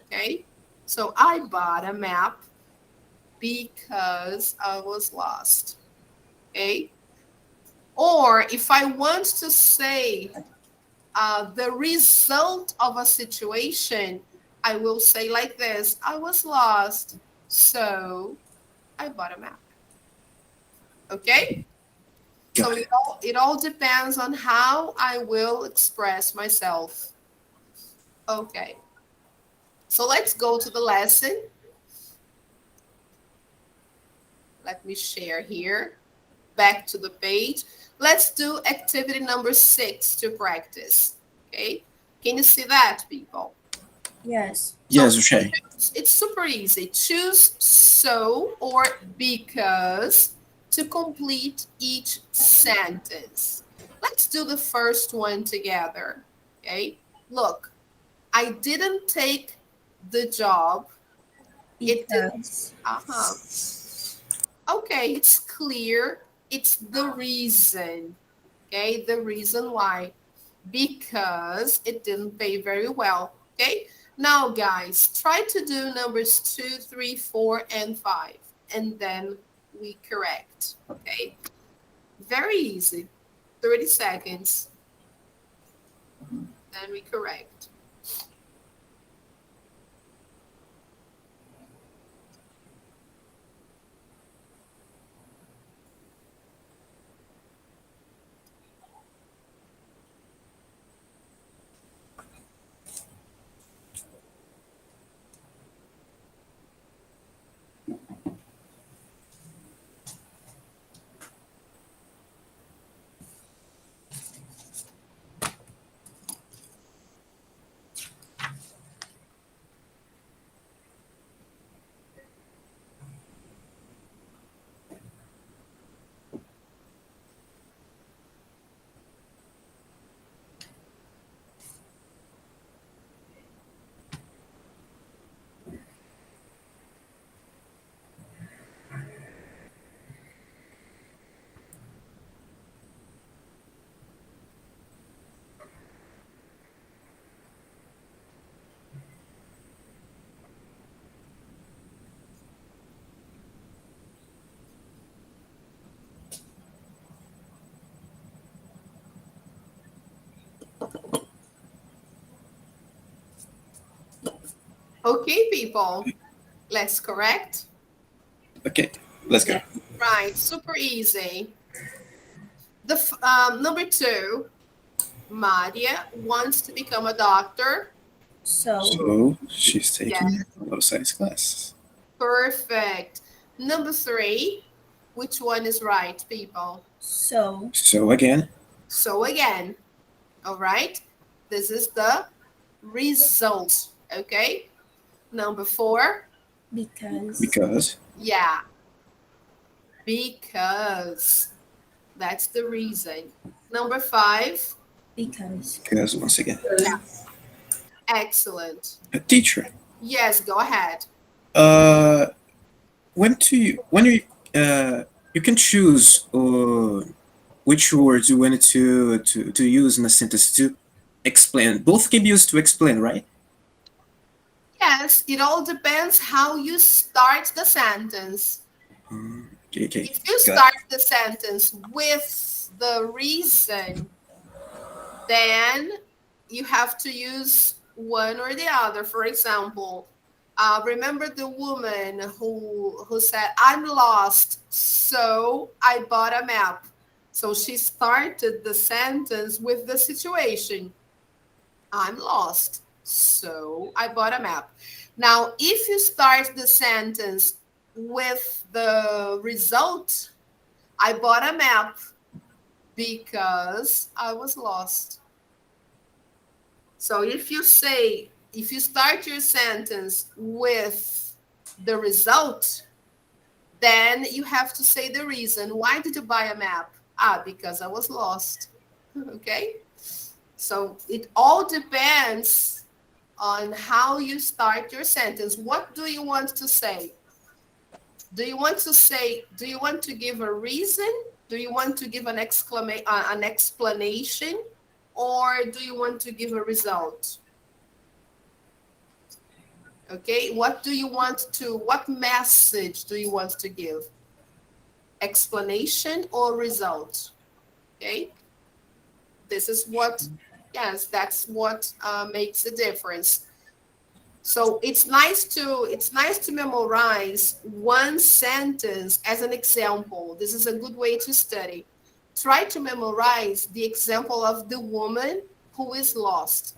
Okay, so I bought a map because I was lost. Okay, or if I want to say the result of a situation, I will say like this: I was lost, so I bought a map. Okay. So Got it. it all depends on how I will express myself. Okay. So let's go to the lesson. Let me share here. Back to the page. Let's do activity number 6 to practice. Okay. Can you see that, people? Yes. So Yes, okay. it's super easy. Choose so or because to complete each sentence. Let's do the first one together. Okay. Look, I didn't take the job. It didn't. Because. Uh-huh. Okay, it's clear. It's the reason. Okay, the reason why. Because it didn't pay very well. Okay, now guys, try to do numbers 2, 3, 4, and 5, and then we correct. Okay, very easy. 30 seconds, then we correct. Okay, people, let's correct. Okay, let's go. Right, super easy. Number 2, Maria wants to become a doctor. So she's Yeah, taking a low science class. perfect. Number 3, which one is right, people? So So again, So again, all right, this is the result, okay? Number 4, because yeah, because that's the reason. Number 5, once again, yeah, excellent. a teacher. Yes, go ahead. Uh, when you can choose which words you want to use in a sentence to explain. Both can be used to explain, right? Yes, it all depends how you start the sentence. Okay, If you got start the sentence with the reason, then you have to use one or the other. For example, remember the woman who said, "I'm lost, so I bought a map." So she started the sentence with the situation. I'm lost, so I bought a map. Now, if you start the sentence with the result, I bought a map because I was lost. So if you start your sentence with the result, then you have to say the reason. Why did you buy a map? Because I was lost. Okay? So it all depends on how you start your sentence. What do you want to say? Do you want to give a reason? Do you want to give an explanation? Or do you want to give a result? Okay, what message do you want to give? Explanation or result? Okay, this is what, yes, that's what makes a difference. So it's nice to memorize one sentence as an example. This is a good way to study. Try to memorize the example of the woman who is lost.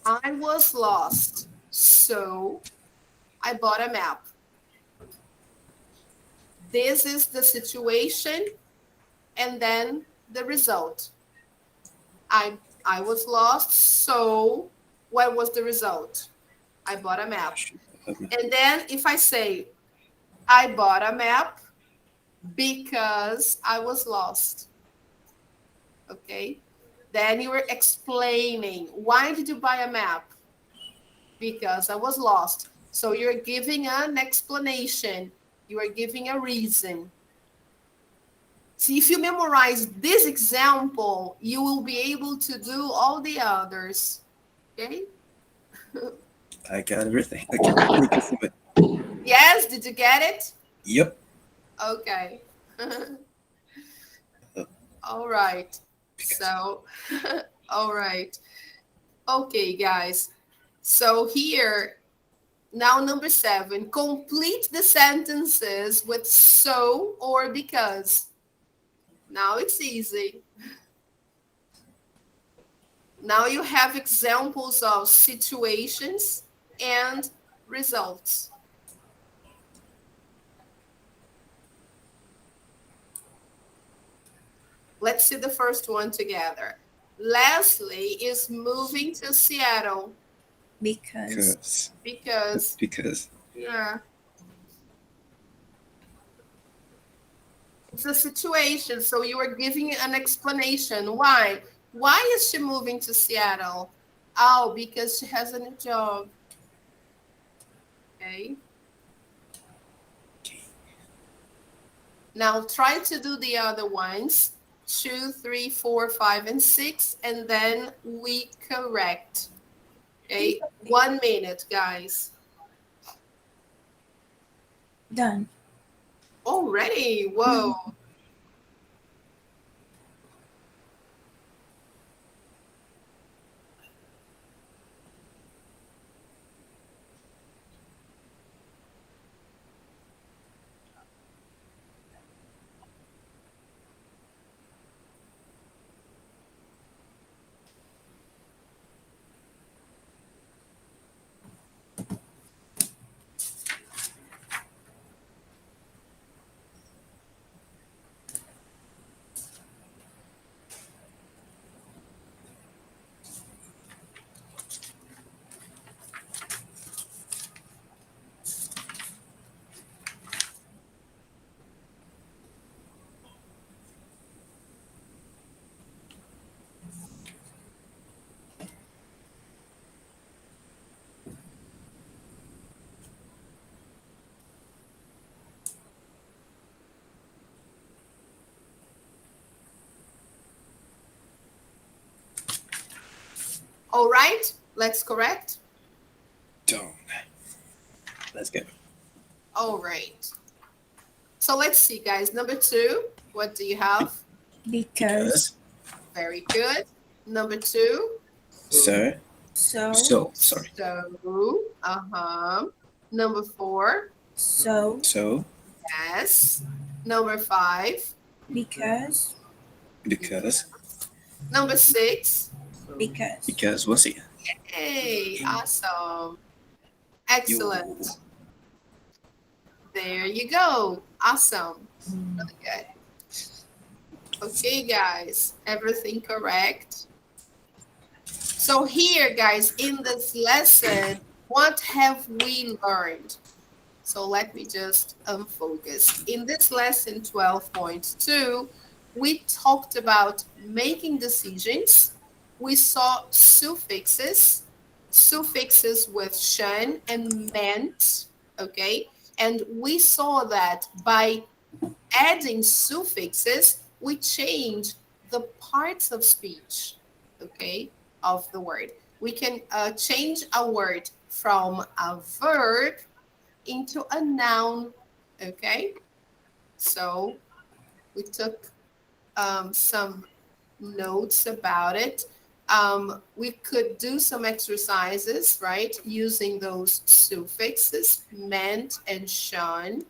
I was lost, so I bought a map. This is the situation, and then the result. I was lost, so what was the result? I bought a map. And then if I say, I bought a map because I was lost, okay? Then you were explaining, why did you buy a map? Because I was lost. So you're giving an explanation. You are giving a reason. See, if you memorize this example, you will be able to do all the others, okay? I got everything. Okay. Yes, did you get it? Yep. Okay. All right. So, all right. Okay, guys. So here, now number 7, complete the sentences with so or because. Now it's easy. Now you have examples of situations and results. Let's see the first one together. Leslie is moving to Seattle because because yeah, it's a situation. So you are giving an explanation. Why? Why is she moving to Seattle? Oh, because she has a new job. Okay. Now try to do the other ones. 2, 3, 4, 5, and 6, and then we correct. Okay. 1 minute, guys. done. Already. Whoa. All right, let's correct. Don't. Let's go. All right. So let's see, guys. Number 2, what do you have? Because. Very good. Number 2. So. So. Sorry. So. Number 4. So. Yes. Number 5. Because. Number 6. Because. We'll see. Hey, awesome. Excellent. There you go. Awesome. Really good. Okay, guys, everything correct? So here, guys, in this lesson, what have we learned? So let me just focus. In this lesson 12.2, we talked about making decisions. We saw suffixes with tion and ment, okay? And we saw that by adding suffixes, we change the parts of speech, okay, of the word. We can change a word from a verb into a noun, okay? So we took some notes about it. We could do some exercises, right, using those suffixes, ment and tion,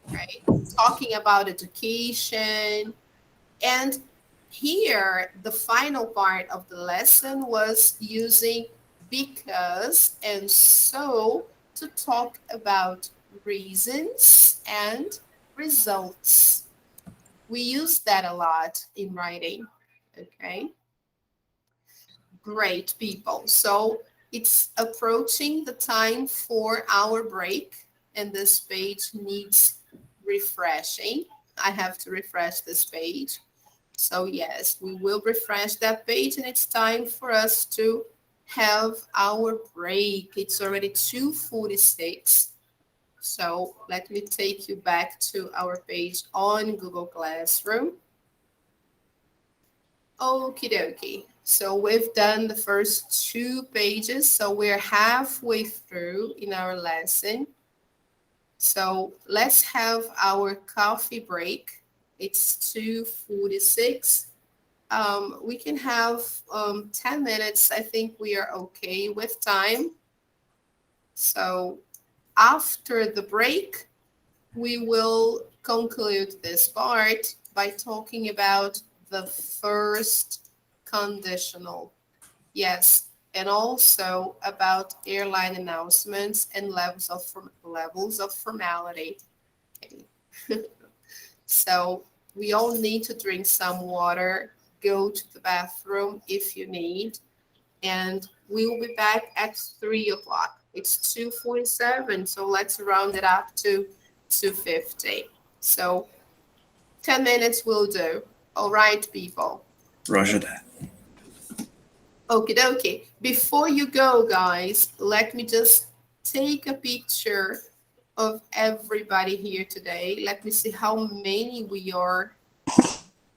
right? Talking about education. And here, the final part of the lesson was using because and so to talk about reasons and results. We use that a lot in writing, okay? Great, people. So it's approaching the time for our break, and this page needs refreshing. I have to refresh this page. So yes, we will refresh that page, and it's time for us to have our break. It's already 2:46. So let me take you back to our page on Google Classroom. Okie dokie. So we've done the first 2 pages. So we're halfway through in our lesson. So let's have our coffee break. It's 2:46. We can have 10 minutes. I think we are okay with time. So after the break, we will conclude this part by talking about the first conditional. Yes, and also about airline announcements and levels of formality. Okay. So we all need to drink some water, go to the bathroom if you need, and we will be back at 3 o'clock. It's 2:47, so let's round it up to 2:50. So 10 minutes will do. All right, people. Roger that. Okie dokie. Before you go, guys, let me just take a picture of everybody here today. Let me see how many we are.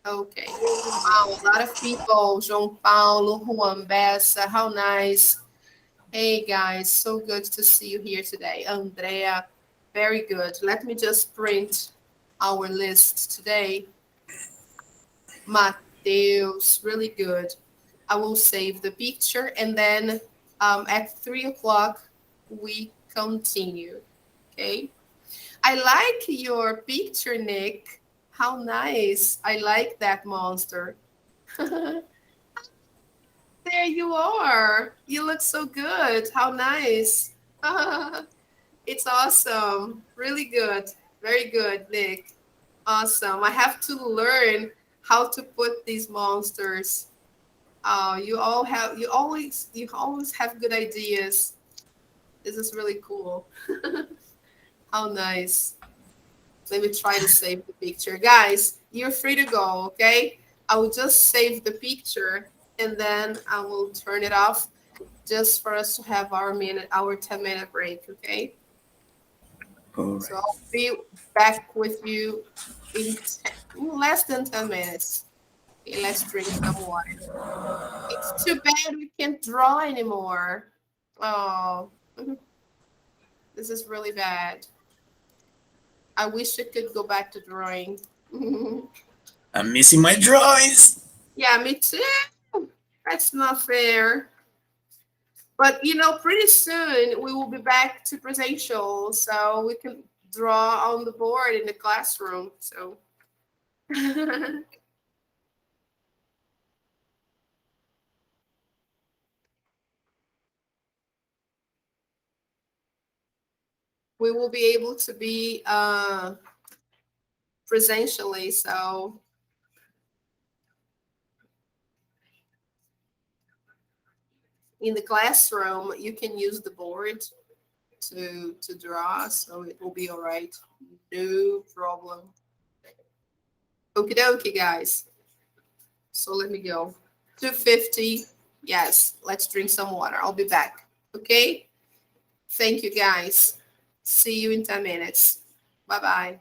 Okay. Wow, a lot of people. João Paulo, Juan Bessa, how nice. Hey, guys, so good to see you here today. Andrea, very good. Let me just print our list today. Mateus, really good. I will save the picture, and then at 3 o'clock, we continue, okay? I like your picture, Nick. How nice. I like that monster. There you are. You look so good. How nice. It's awesome. Really good. Very good, Nick. Awesome. I have to learn how to put these monsters. You always have good ideas. This is really cool. How nice. Let me try to save the picture. Guys, you're free to go, okay? I will just save the picture and then I will turn it off just for us to have our 10-minute break, okay? All right. So I'll be back with you in less than 10 minutes. Okay, let's drink some water. It's too bad we can't draw anymore. Oh, this is really bad. I wish I could go back to drawing. I'm missing my drawings. Yeah, me too. That's not fair. But pretty soon we will be back to presential, so we can draw on the board in the classroom. So we will be able to be presentially. So in the classroom, you can use the board to draw, so it will be all right. No problem. Okie dokie, guys. So let me go. 2:50. Yes, let's drink some water. I'll be back. Okay? Thank you, guys. See you in 10 minutes. Bye-bye.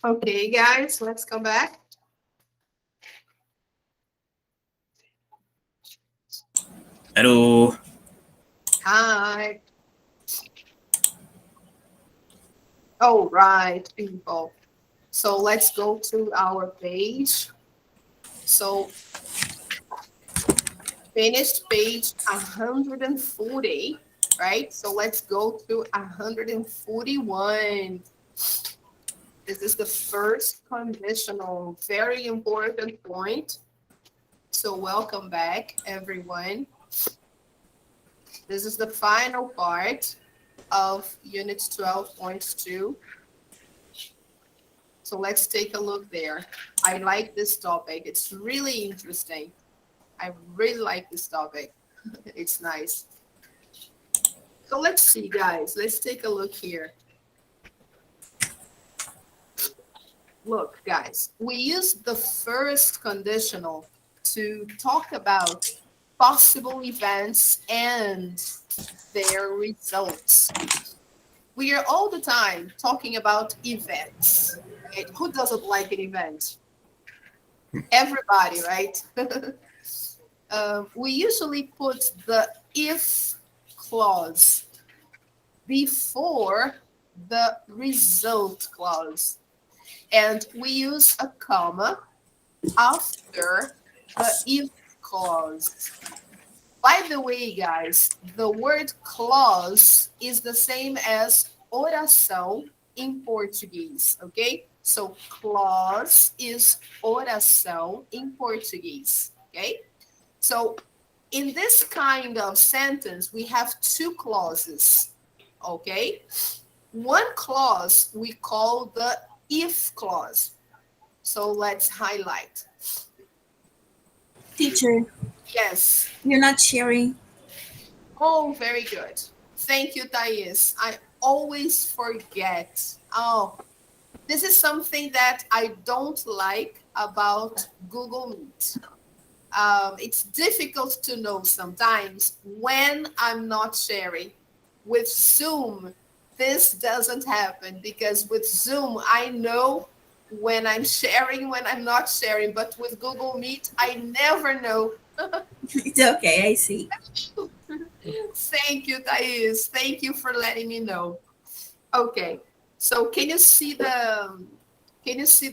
Okay, guys, let's come back. Hello. Hi. All right, people. So let's go to our page. So finished page 140, right? So let's go to 141. This is the first conditional, very important point. So welcome back, everyone. This is the final part of Unit 12.2. So let's take a look there. I like this topic. It's really interesting. I really like this topic. It's nice. So let's see, guys. Let's take a look here. Look, guys, we use the first conditional to talk about possible events and their results. We are all the time talking about events. Right? Who doesn't like an event? Everybody, right? We usually put the if clause before the result clause. And we use a comma after the if clause. By the way, guys, the word clause is the same as oração in Portuguese, okay? So clause is oração in Portuguese, okay? So in this kind of sentence, we have two clauses, okay? One clause we call the if clause. So let's highlight. Teacher, Yes. you're not sharing. Oh, very good. Thank you, Thais. I always forget. Oh, this is something that I don't like about Google Meet. It's difficult to know sometimes when I'm not sharing. With Zoom, this doesn't happen because with Zoom, I know when I'm sharing, when I'm not sharing. But with Google Meet, I never know. It's okay, I see. Thank you, Thais. Thank you for letting me know. Okay, so can you see the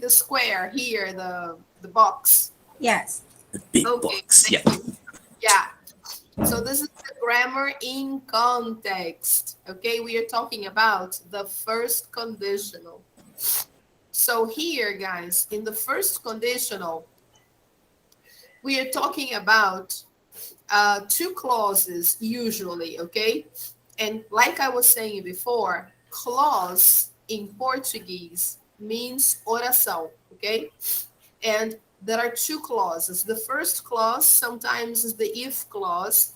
square here, the box? Yes. The big Okay, box. thank Yeah. you. Yeah. So this is the grammar in context. Okay, we are talking about the first conditional. So here, guys, in the first conditional, we are talking about two clauses usually, okay? And like I was saying before, clause in Portuguese means oração, okay? And there are two clauses. The first clause sometimes is the if clause.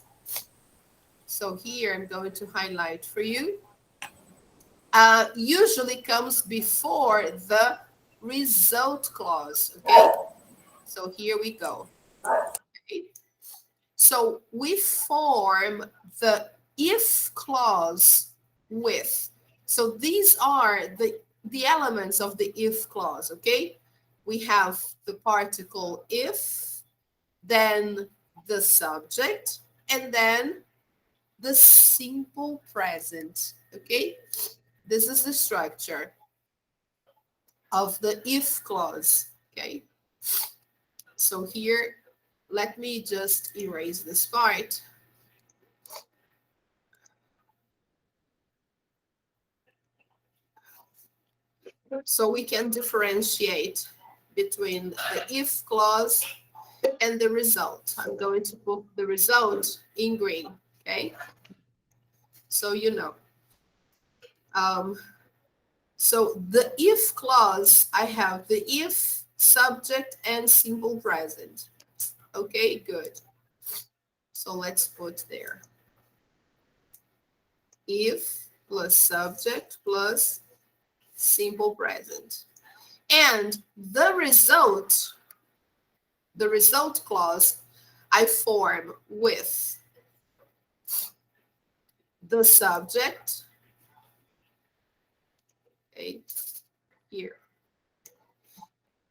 So here I'm going to highlight for you. Usually comes before the result clause, okay? So here we go. Okay. So we form the if clause with. So these are the elements of the if clause, okay? We have the particle if, then the subject, and then the simple present, okay? This is the structure of the if clause, okay? So here, let me just erase this part. So we can differentiate between the if clause and the result. I'm going to put the result in green, okay? So you know. So the if clause, I have the if, subject, and simple present. Okay, good. So let's put there. If plus subject plus simple present. And the result clause, I form with the subject Okay, here.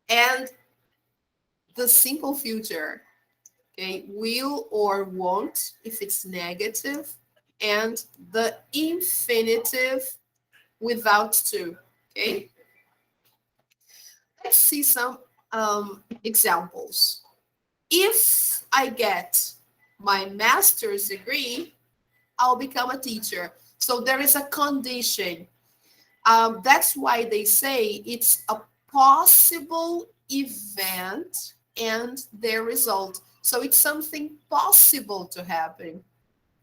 And the simple future, okay, will or won't if it's negative, and the infinitive without to, okay? Let's see some examples. If I get my master's degree, I'll become a teacher. So there is a condition. That's why they say it's a possible event and their result. So it's something possible to happen.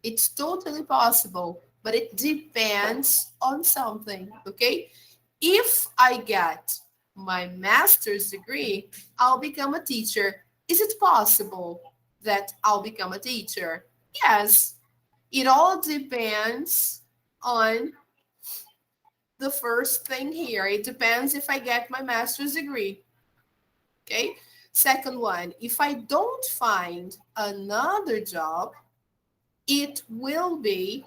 It's totally possible, but it depends on something, okay? If I get my master's degree, I'll become a teacher. Is it possible that I'll become a teacher? Yes. It all depends on the first thing here. It depends if I get my master's degree. Okay. Second one, if I don't find another job, it will be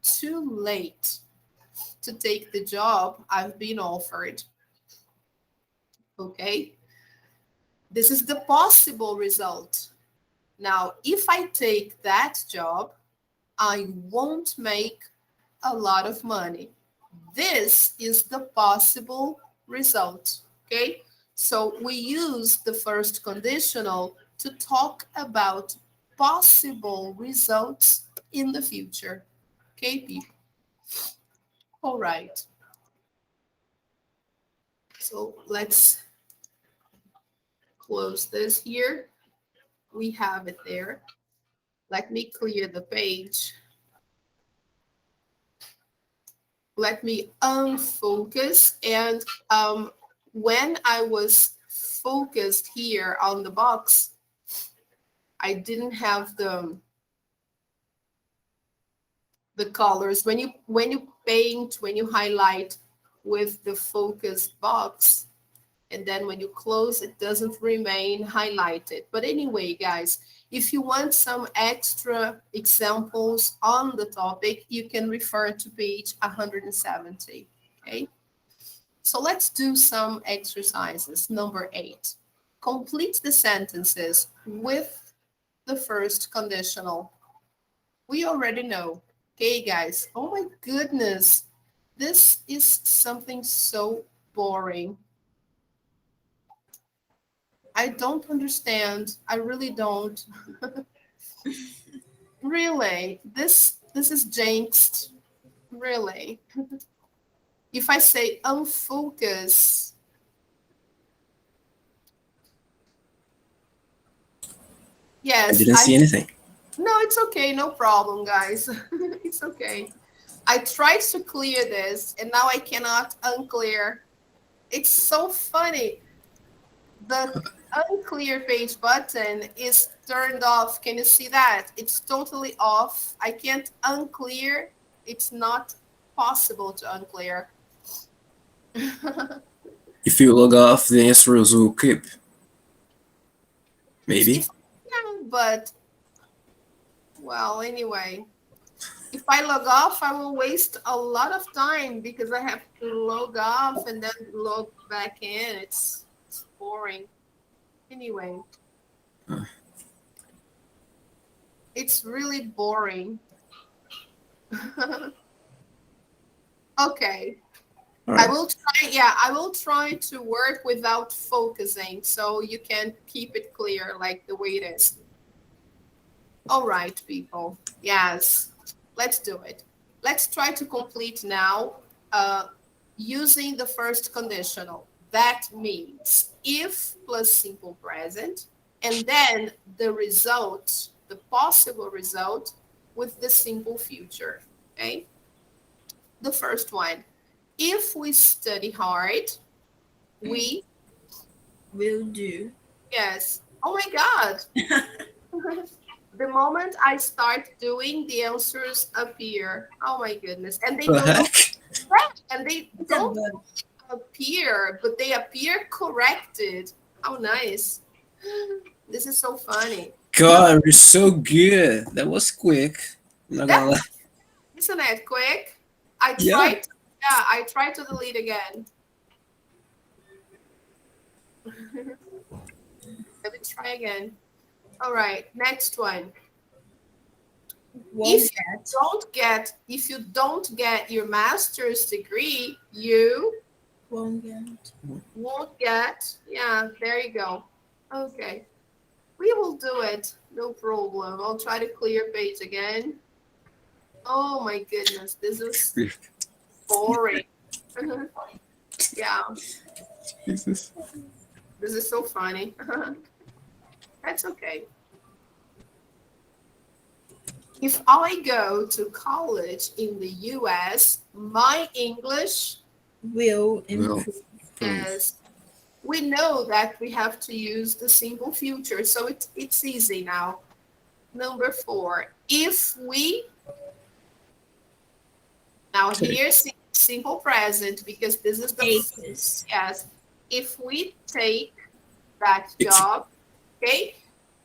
too late to take the job I've been offered. Okay. This is the possible result. Now, if I take that job, I won't make a lot of money. This is the possible result, okay? So we use the first conditional to talk about possible results in the future, okay, people? All right. So let's close this here. We have it there. Let me clear the page. Let me unfocus. And when I was focused here on the box, I didn't have the colors. When you paint, when you highlight with the focused box, and then when you close, it doesn't remain highlighted. But anyway, guys, if you want some extra examples on the topic, you can refer to page 170, okay? So let's do some exercises. Number 8, complete the sentences with the first conditional. We already know, okay, guys? Oh my goodness, this is something so boring. I don't understand. I really don't. Really, this is jinxed. Really. If I say unfocus, I yes, didn't see anything. no, it's okay. No problem, guys. It's okay. I tried to clear this, and now I cannot unclear. It's so funny. The unclear page button is turned off. Can you see that? It's totally off. I can't unclear. It's not possible to unclear. If you log off, the answers will keep. Maybe. Yeah, but, well, anyway. If I log off, I will waste a lot of time because I have to log off and then log back in. It's boring. Anyway. It's really boring. Okay. All right. I will try to work without focusing so you can keep it clear like the way it is. All right, people. Yes. Let's do it. Let's try to complete now using the first conditional. That means if plus simple present, and then the result, the possible result with the simple future, okay? The first one, if we study hard, we Will do. yes. Oh my God. The moment I start doing, the answers appear. Oh my goodness. And they What the don't heck? and they It's a don't bug. appear, but they appear corrected. How nice. This is so funny. God, you're so good. That was quick. I'm not gonna lie. Isn't it quick? I Yeah. tried to Yeah, I tried to delete again. Let me try again. All right, next one. Won't If you don't get your master's degree, you won't get. won't get. Yeah, there you go. Okay, we will do it. No problem. I'll try to clear page again. Oh my goodness, this is boring. Yeah, Jesus. this is so funny. That's okay. If I go to college in the US, my English Will improve. is, we know that we have to use the simple future, so it's easy now. Number 4, if we, now here's simple present because this is the, Takes. yes, if we take that job, okay?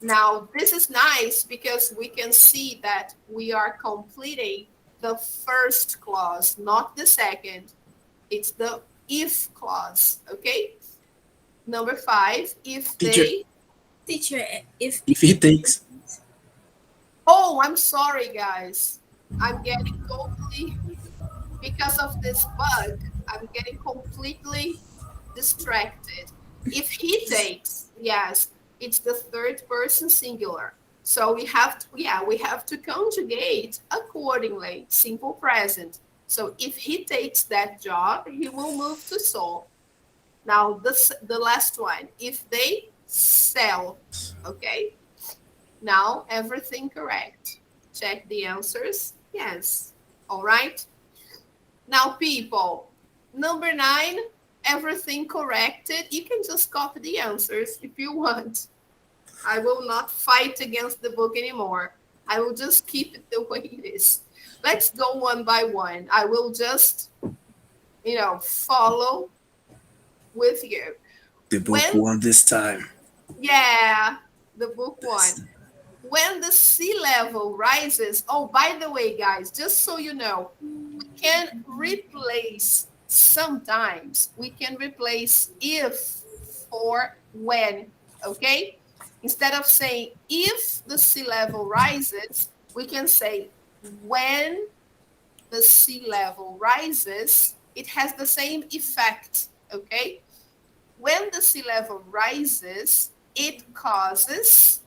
Now, this is nice because we can see that we are completing the first clause, not the second. It's the if clause, okay? Number 5, if Teacher. they, Teacher, if he takes. oh, I'm sorry, guys. I'm getting totally, because of this bug, I'm getting completely distracted. If he takes, yes, it's the third person singular. So we have to, yeah, we have to conjugate accordingly, simple present. So if he takes that job, he will move to Seoul. Now the last one, if they sell, okay? Now everything correct. Check the answers. Yes. All right. Now people, number 9, everything corrected. You can just copy the answers if you want. I will not fight against the book anymore. I will just keep it the way it is. Let's go one by one. I will just, follow with you. The book won this time. Yeah, the book won. When the sea level rises, oh, by the way, guys, just so you know, we can replace, sometimes we can replace if for when, okay? Instead of saying if the sea level rises, we can say when the sea level rises. It has the same effect, okay? When the sea level rises, it causes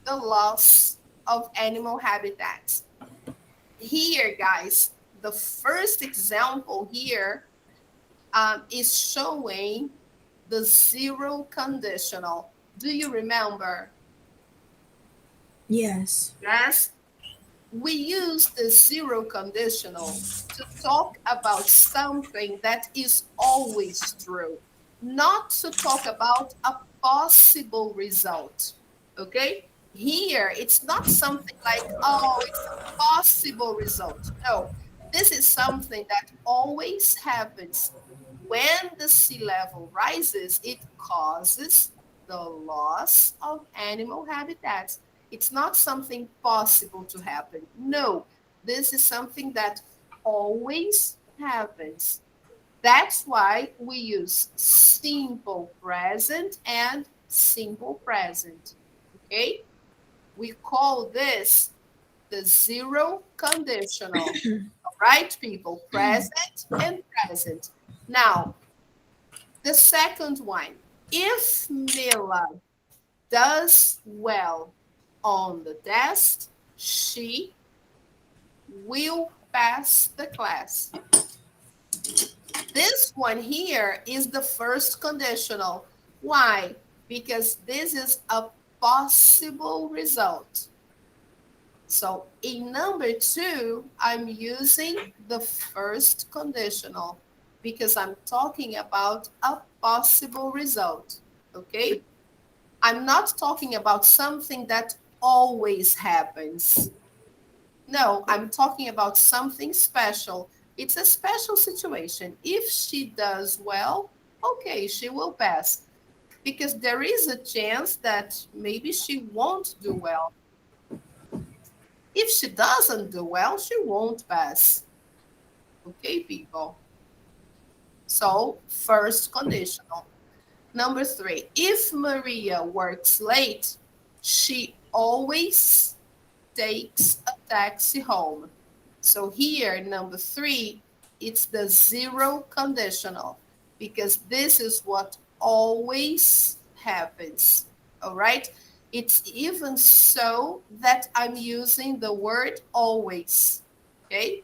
the loss of animal habitats. Here, guys, the first example here is showing the zero conditional. Do you remember? Yes. Yes. We use the zero conditional to talk about something that is always true, not to talk about a possible result. Okay? Here, it's not something like, oh, it's a possible result. No, this is something that always happens. When the sea level rises, it causes the loss of animal habitats. It's not something possible to happen. No, this is something that always happens. That's why we use simple present and simple present. Okay? We call this the zero conditional. All right, people? Present and present. Now, the second one. If Mila does well on the test, she will pass the class. This one here is the first conditional. Why? Because this is a possible result. So in number 2, I'm using the first conditional because I'm talking about a possible result, okay? I'm not talking about something that always happens. No, I'm talking about something special. It's a special situation. If she does well, okay, she will pass. Because there is a chance that maybe she won't do well. If she doesn't do well, she won't pass. Okay, people. So first conditional. Number 3, if Maria works late, she always takes a taxi home. So here, number 3, it's the zero conditional because this is what always happens. All right? It's even so that I'm using the word always. Okay?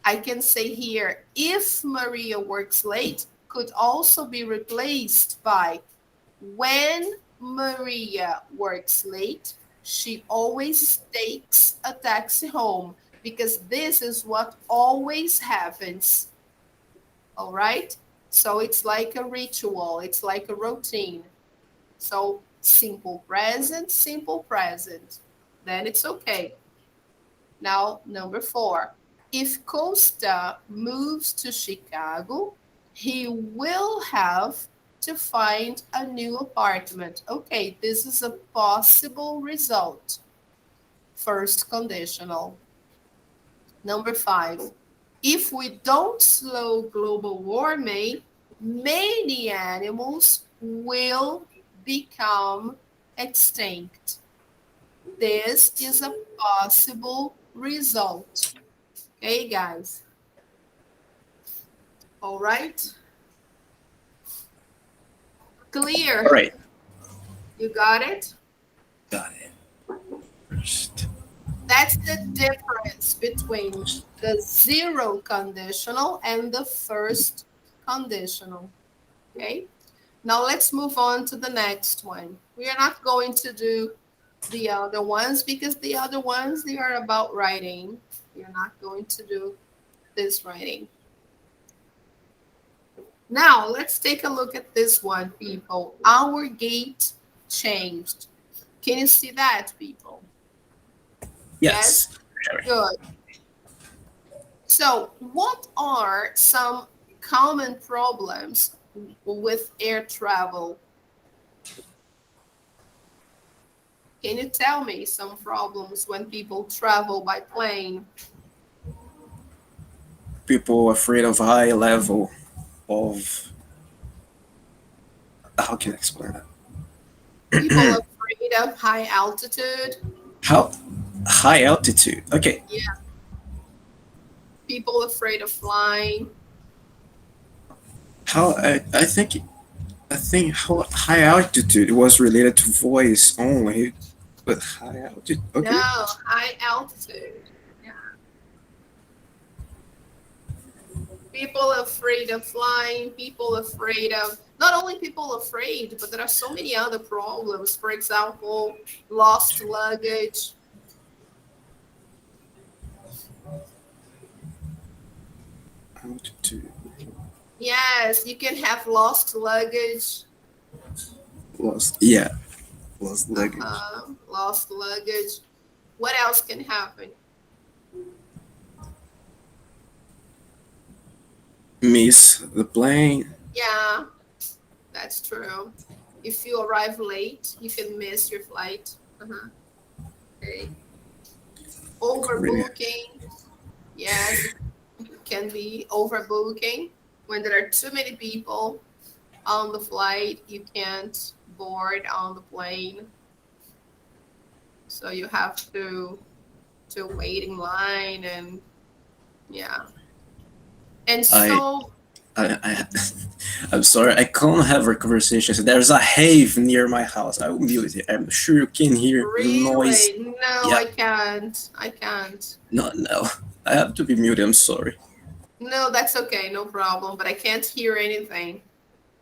I can say here, if Maria works late, could also be replaced by when Maria works late, she always takes a taxi home because this is what always happens. All right? So it's like a ritual, it's like a routine. So simple present, then it's okay. Now, number 4. If Costa moves to Chicago, he will have to find a new apartment. Okay, this is a possible result. First conditional. Number 5. If we don't slow global warming, many animals will become extinct. This is a possible result. Okay, guys. All right. Clear. All right. You got it? Got it. First. That's the difference between the zero conditional and the first conditional. Okay. Now let's move on to the next one. We are not going to do the other ones because the other ones, they are about writing. We are not going to do this writing. Now, let's take a look at this one, people. Our gate changed. Can you see that, people? Yes. Good. So, what are some common problems with air travel? Can you tell me some problems when people travel by plane? People afraid of high level of. How can I explain that? People afraid of high altitude? How high altitude? Okay. Yeah. People afraid of flying? How I think how high altitude was related to voice only, but high altitude. Okay. No, high altitude. Yeah. People afraid of flying, people afraid of, not only people afraid, but there are so many other problems. For example, lost luggage. Altitude. Yes, you can have lost luggage. Lost. Yeah. Lost luggage. Lost luggage. What else can happen? Miss the plane. Yeah, that's true. If you arrive late, you can miss your flight. Okay. Overbooking. Yes, it can be overbooking. When there are too many people on the flight, you can't board on the plane. So you have to wait in line and yeah. And so I I'm sorry, I can't have a conversation. There's a hive near my house. I will mute it. I'm sure you can hear the noise. really, no, Yeah. I can't. I can't. No. I have to be muted. I'm sorry. No, that's okay, no problem. But I can't hear anything,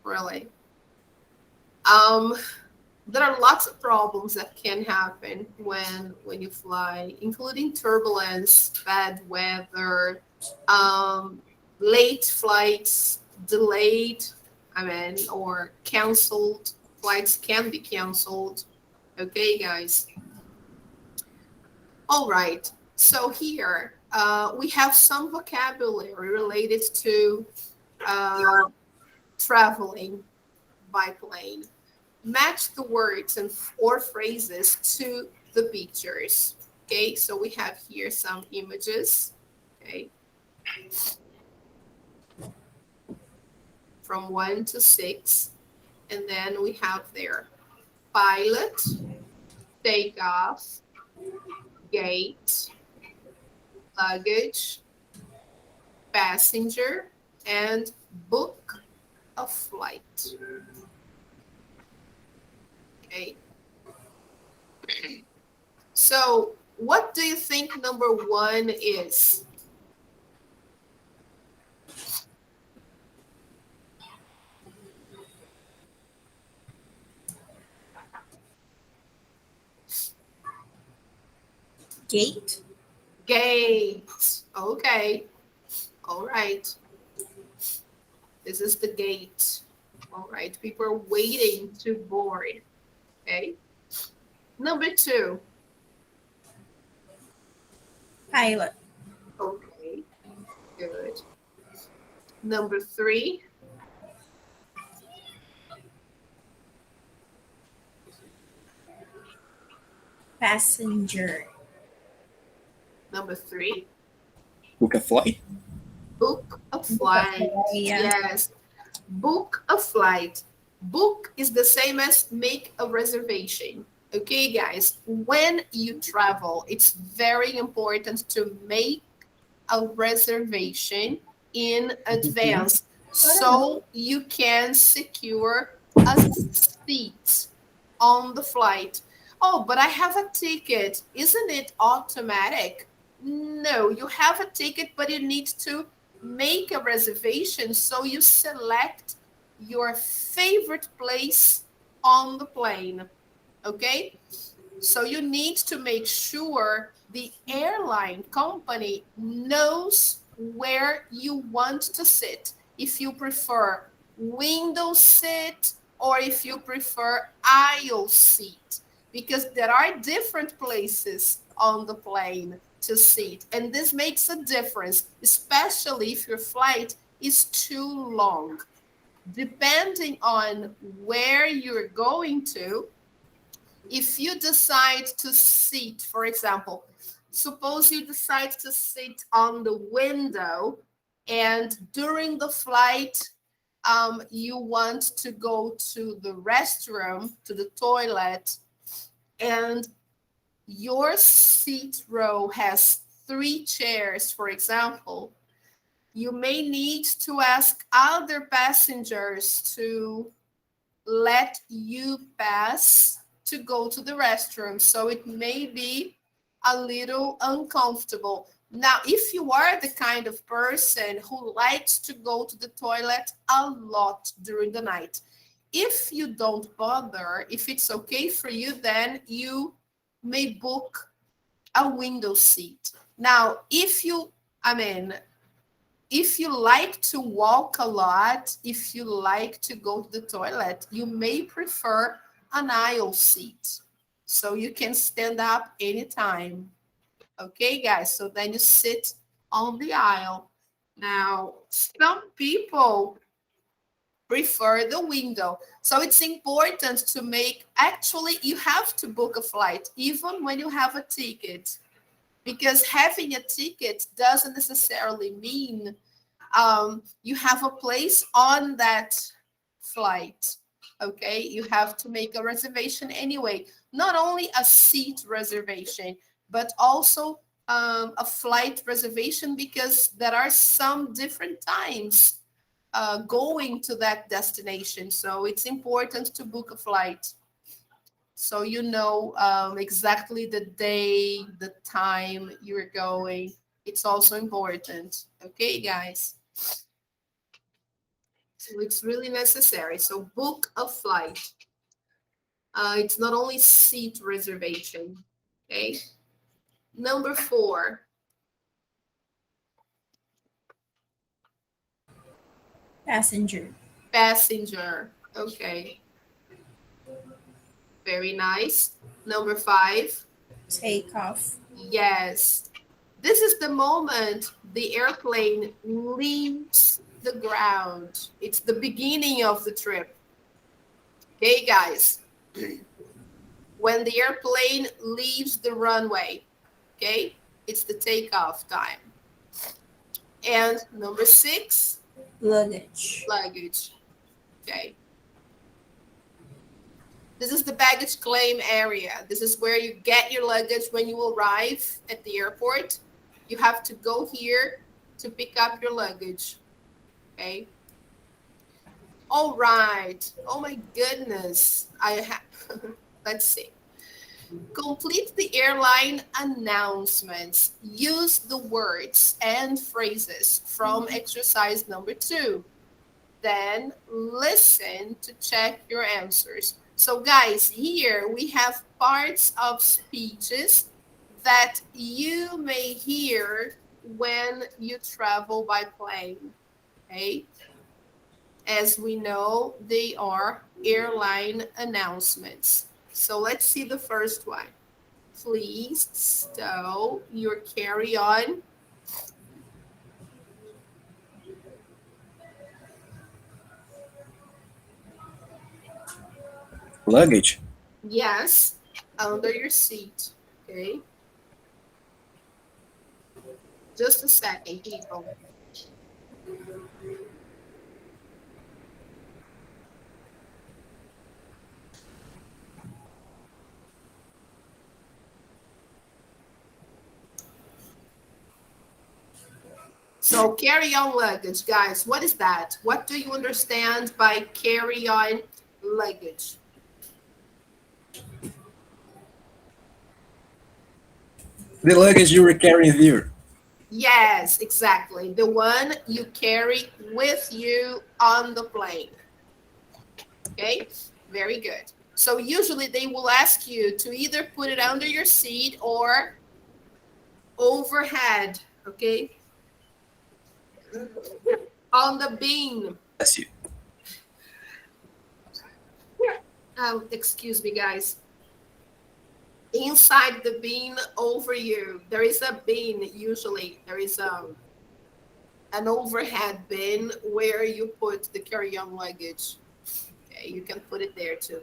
really. There are lots of problems that can happen when you fly, including turbulence, bad weather, late flights, delayed, or canceled. Flights can be canceled. Okay, guys. All right. So here we have some vocabulary related to traveling by plane. Match the words and or phrases to the pictures. Okay, so we have here some images. Okay, from 1 to 6. And then we have there pilot, takeoff, gate, luggage, passenger, and book a flight. Okay. So what do you think number 1 is? Gate. Gate. Okay. All right. This is the gate. All right. People are waiting to board. Okay. Number 2. Pilot. Okay. Good. Number 3. Passenger. Number 3. Book a flight. Book a flight. Yeah. Yes. Book a flight. Book is the same as make a reservation. Okay, guys, when you travel, it's very important to make a reservation in advance so you can secure a seat on the flight. Oh, but I have a ticket. Isn't it automatic? No, you have a ticket, but you need to make a reservation. So you select your favorite place on the plane. Okay? So you need to make sure the airline company knows where you want to sit. If you prefer window seat or if you prefer aisle seat, because there are different places on the plane to sit. And this makes a difference, especially if your flight is too long. Depending on where you're going to, if you decide to sit, for example, suppose you decide to sit on the window and during the flight, you want to go to the restroom, to the toilet, and your seat row has 3 chairs, for example, you may need to ask other passengers to let you pass to go to the restroom. So it may be a little uncomfortable. Now, if you are the kind of person who likes to go to the toilet a lot during the night, if you don't bother, if it's okay for you, then you may book a window seat. Now, if you like to walk a lot, if you like to go to the toilet, you may prefer an aisle seat. So you can stand up anytime. Okay, guys, so then you sit on the aisle. Now, some people prefer the window. So it's important to actually, you have to book a flight, even when you have a ticket. Because having a ticket doesn't necessarily mean you have a place on that flight. Okay, you have to make a reservation anyway. Not only a seat reservation, but also a flight reservation, because there are some different times going to that destination. So it's important to book a flight, so you know exactly the day, the time you're going. It's also important. Okay, guys? So it's really necessary. So book a flight. It's not only seat reservation. Okay. Number 4. Passenger. Passenger. Okay. Very nice. Number 5. Takeoff. Yes. This is the moment the airplane leaves the ground. It's the beginning of the trip. Okay, guys. When the airplane leaves the runway, okay, it's the takeoff time. And number 6, Luggage. luggage. Okay. This is the baggage claim area. This is where you get your luggage when you arrive at the airport. You have to go here to pick up your luggage. Okay. All right. Oh my goodness. Let's see. Complete the airline announcements. Use the words and phrases from exercise number 2. Then listen to check your answers. So guys, here we have parts of speeches that you may hear when you travel by plane. Okay? As we know, they are airline announcements. So let's see the first one. Please stow your carry-on. Luggage. Yes, under your seat. Okay. Just a second, people. So carry-on luggage, guys, what is that? What do you understand by carry-on luggage? The luggage you were carrying there. Yes, exactly. The one you carry with you on the plane. Okay, very good. So usually they will ask you to either put it under your seat or overhead, okay? On the bin. That's you. Excuse me, guys. Inside the bin over you, there is a bin usually. There is an overhead bin where you put the carry-on luggage. Okay, you can put it there too.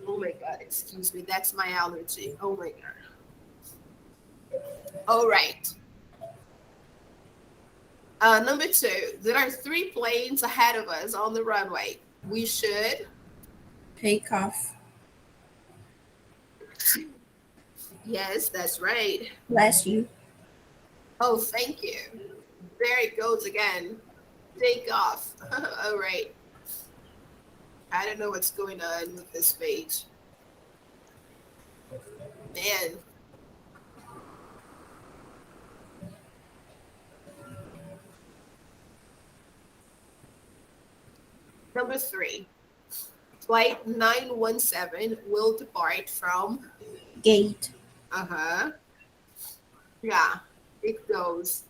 Oh my God, excuse me, that's my allergy. Oh my God. All right. Number 2, there are 3 planes ahead of us on the runway. We should Takeoff. Yes, that's right. Bless you. Oh, thank you. There it goes again. Take off. All right. I don't know what's going on with this page. Man. Number 3. Flight 917 will depart from Gate. Yeah, it goes.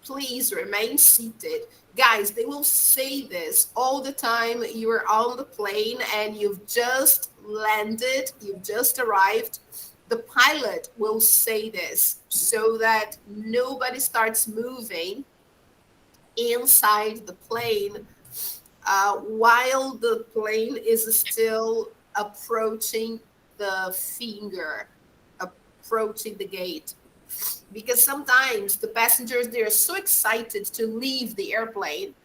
Please remain seated. Guys, they will say this all the time. You're on the plane and you've just landed, you've just arrived. The pilot will say this so that nobody starts moving inside the plane while the plane is still approaching the finger, approaching the gate. Because sometimes the passengers, they're so excited to leave the airplane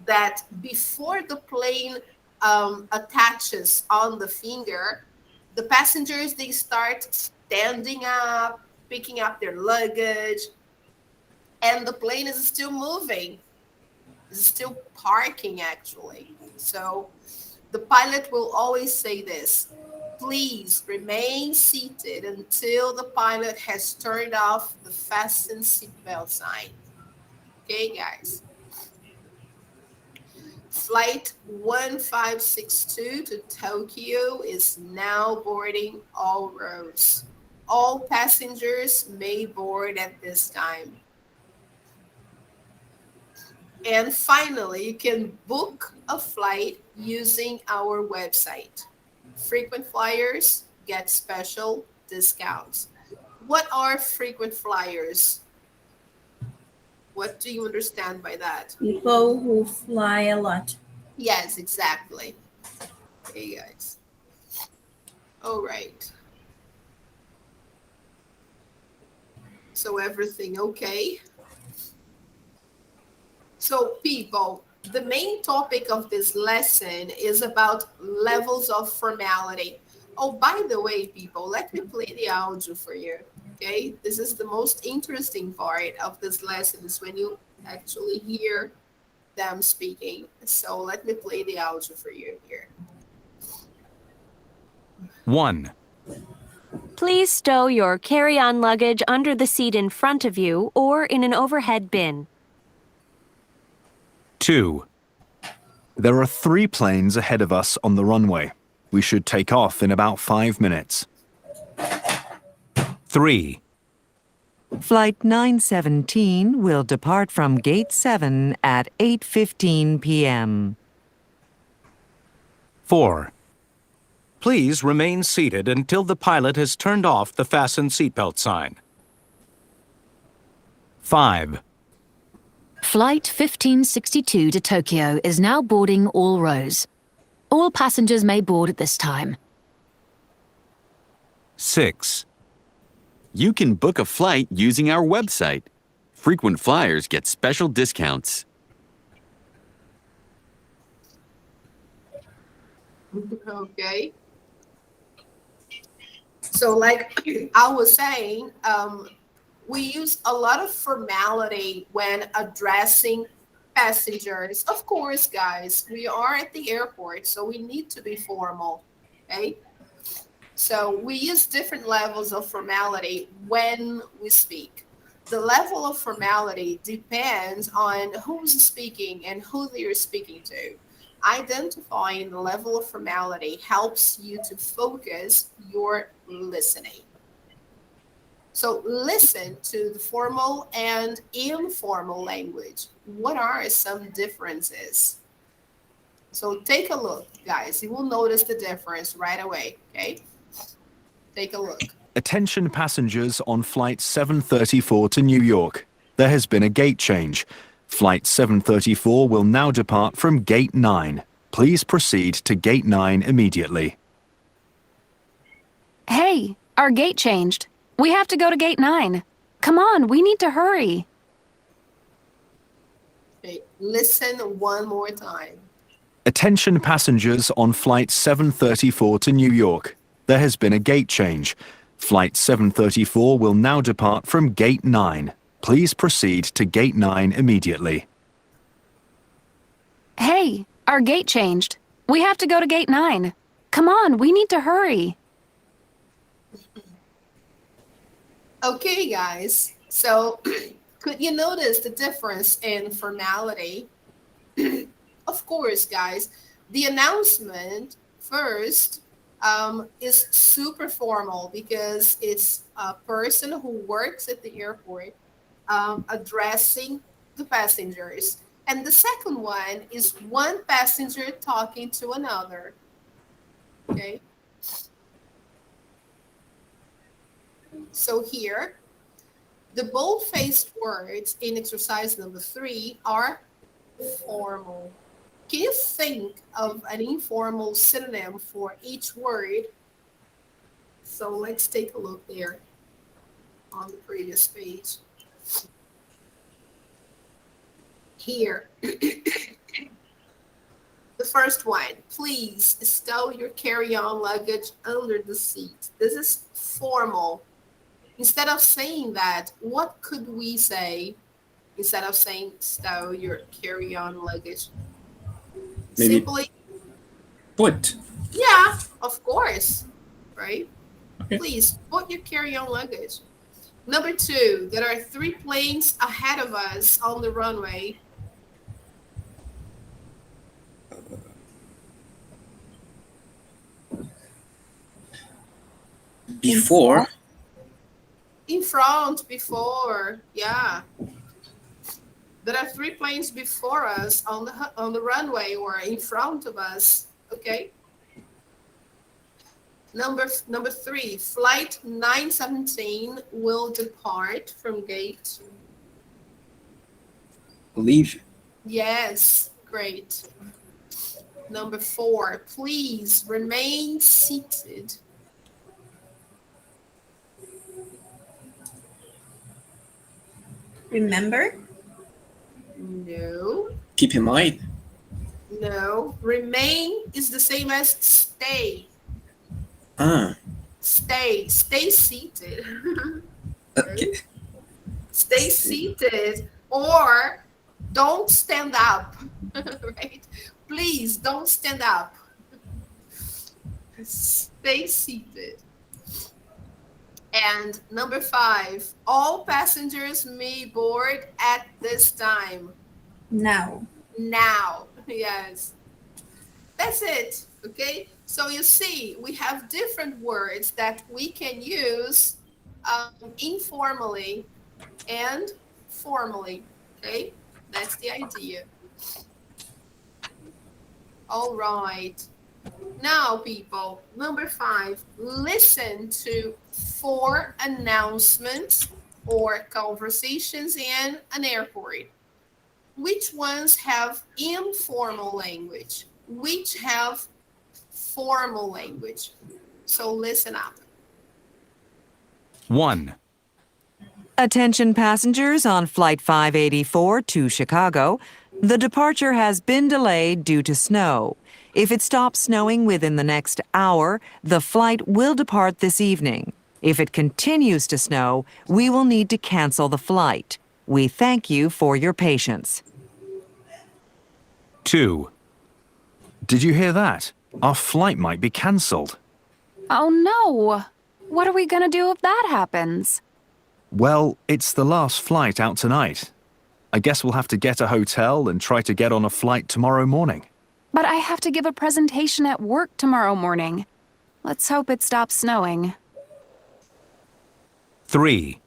that before the plane attaches on the finger, the passengers, they start standing up, picking up their luggage, and the plane is still moving. It's still parking, actually. So the pilot will always say this: please remain seated until the pilot has turned off the fasten seatbelt sign. Okay, guys. Flight 1562 to Tokyo is now boarding all rows. All passengers may board at this time. And finally, you can book a flight using our website. Frequent flyers get special discounts. What are frequent flyers? What do you understand by that? People who fly a lot. Yes, exactly. Hey, guys. All right. So everything okay? So people, the main topic of this lesson is about levels of formality. Oh, by the way, people, let me play the audio for you. Okay, this is the most interesting part of this lesson is when you actually hear them speaking. So let me play the audio for you here. 1. Please stow your carry-on luggage under the seat in front of you or in an overhead bin. 2. There are 3 planes ahead of us on the runway. We should take off in about 5 minutes. 3. Flight 917 will depart from Gate 7 at 8:15 p.m. 4. Please remain seated until the pilot has turned off the fasten seatbelt sign. 5. Flight 1562 to Tokyo is now boarding all rows. All passengers may board at this time. 6. You can book a flight using our website. Frequent flyers get special discounts. Okay. So like I was saying, we use a lot of formality when addressing passengers. Of course, guys, we are at the airport, so we need to be formal, okay? So we use different levels of formality when we speak. The level of formality depends on who's speaking and who they're speaking to. Identifying the level of formality helps you to focus your listening. So listen to the formal and informal language. What are some differences? So take a look, guys. You will notice the difference right away, okay? Take a look. Attention passengers on Flight 734 to New York. There has been a gate change. Flight 734 will now depart from Gate 9. Please proceed to Gate 9 immediately. Hey, our gate changed. We have to go to Gate 9. Come on, we need to hurry. Okay, listen one more time. Attention passengers on Flight 734 to New York. There has been a gate change. Flight 734 will now depart from Gate 9. Please proceed to Gate 9 immediately. Hey, our gate changed. We have to go to Gate 9. Come on, we need to hurry. Okay, guys. So could you notice the difference in formality? Of course, guys, the announcement first is super formal because it's a person who works at the airport addressing the passengers. And the second one is one passenger talking to another. Okay. So here, the bold-faced words in exercise number 3 are formal. Can you think of an informal synonym for each word? So let's take a look there on the previous page. Here, the first one, please stow your carry-on luggage under the seat. This is formal. Instead of saying that, what could we say instead of saying stow your carry-on luggage? Maybe Simply, put. yeah, of course, right? Okay. Please put your carry-on luggage. Number 2, there are 3 planes ahead of us on the runway. Before. In front, before, yeah. There are 3 planes before us on the runway or in front of us, okay? Number 3, flight 917 will depart from gate. Leave. Yes, great. Number 4, please remain seated. Remember? No. Keep in mind. No. Remain is the same as stay. Ah, Stay. Stay seated. okay. Stay seated or don't stand up. Right? Please don't stand up. Stay seated. And number 5, all passengers may board at this time. Now. Now. Yes. That's it. Okay. So you see, we have different words that we can use informally and formally. Okay. That's the idea. All right. Now, people, number 5, listen to 4 announcements or conversations in an airport. Which ones have informal language? Which have formal language? So listen up. 1. Attention passengers on Flight 584 to Chicago. The departure has been delayed due to snow. If it stops snowing within the next hour, the flight will depart this evening. If it continues to snow, we will need to cancel the flight. We thank you for your patience. 2. Did you hear that? Our flight might be cancelled. Oh no! What are we gonna do if that happens? Well, it's the last flight out tonight. I guess we'll have to get a hotel and try to get on a flight tomorrow morning. But I have to give a presentation at work tomorrow morning. Let's hope it stops snowing. 3.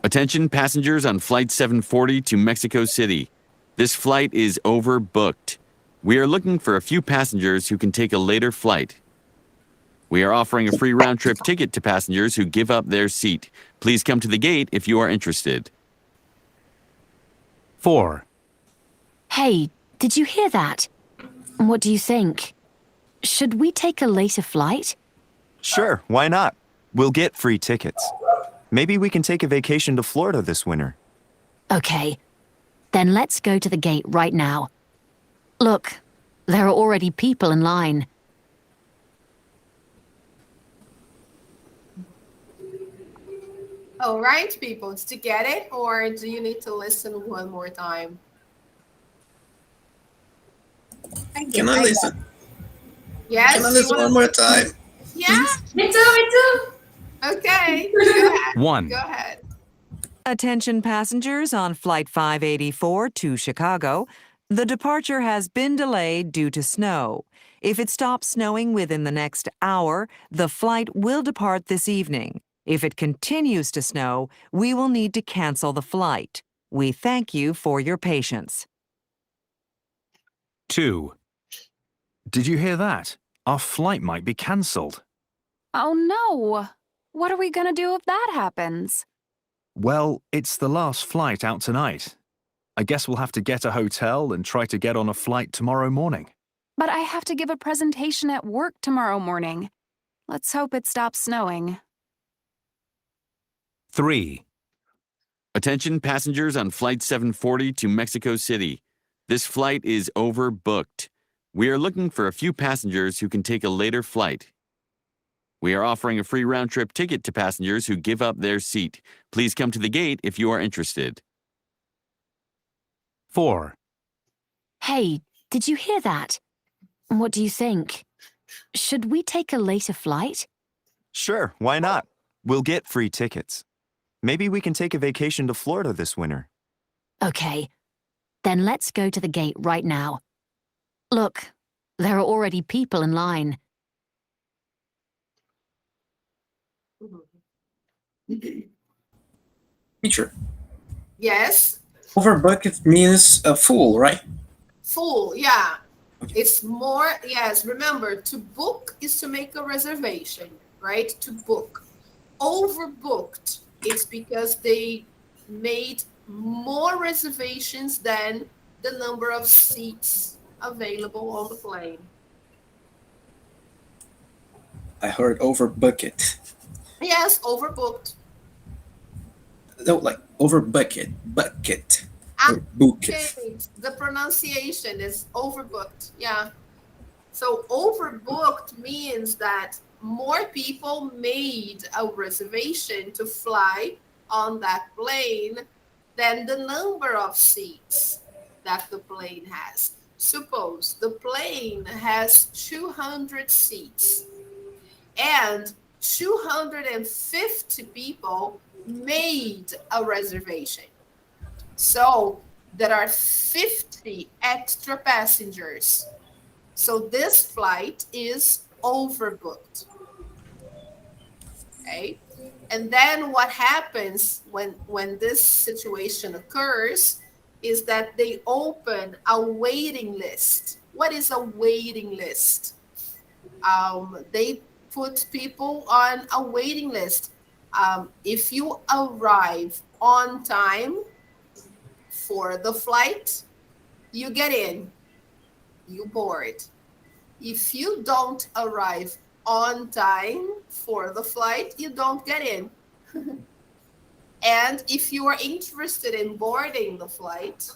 Attention passengers on Flight 740 to Mexico City. This flight is overbooked. We are looking for a few passengers who can take a later flight. We are offering a free round-trip ticket to passengers who give up their seat. Please come to the gate if you are interested. 4. Hey, did you hear that? What do you think? Should we take a later flight? Sure, why not? We'll get free tickets. Maybe we can take a vacation to Florida this winter. Okay, then let's go to the gate right now. Look, there are already people in line. All right, people, did you get it? Or do you need to listen one more time? Can I listen? Yes? Can I listen one more time? Yeah? Me too, me too! Okay. Go ahead. 1. Go ahead. Attention passengers on Flight 584 to Chicago. The departure has been delayed due to snow. If it stops snowing within the next hour, the flight will depart this evening. If it continues to snow, we will need to cancel the flight. We thank you for your patience. 2. Did you hear that? Our flight might be cancelled. Oh no! What are we gonna do if that happens? Well, it's the last flight out tonight. I guess we'll have to get a hotel and try to get on a flight tomorrow morning. But I have to give a presentation at work tomorrow morning. Let's hope it stops snowing. 3. Attention passengers on Flight 740 to Mexico City. This flight is overbooked. We are looking for a few passengers who can take a later flight. We are offering a free round-trip ticket to passengers who give up their seat. Please come to the gate if you are interested. 4. Hey, did you hear that? What do you think? Should we take a later flight? Sure, why not? We'll get free tickets. Maybe we can take a vacation to Florida this winter. Okay, then let's go to the gate right now. Look, there are already people in line. Teacher, Yes? overbooked means full, right? Full, yeah. It's more, yes, remember, to book is to make a reservation, right? To book. Overbooked, it's because they made more reservations than the number of seats available on the plane. I heard overbooked. Yes, overbooked. No, like over bucket, bucket, Ah, or bucket. okay. The pronunciation is overbooked. Yeah. So overbooked means that more people made a reservation to fly on that plane than the number of seats that the plane has. Suppose the plane has 200 seats and 250 people made a reservation. So there are 50 extra passengers. So this flight is overbooked. Okay. And then what happens when this situation occurs is that they open a waiting list. What is a waiting list? They put people on a waiting list. If you arrive on time for the flight, you get in, you board. If you don't arrive on time for the flight, you don't get in. And if you are interested in boarding the flight,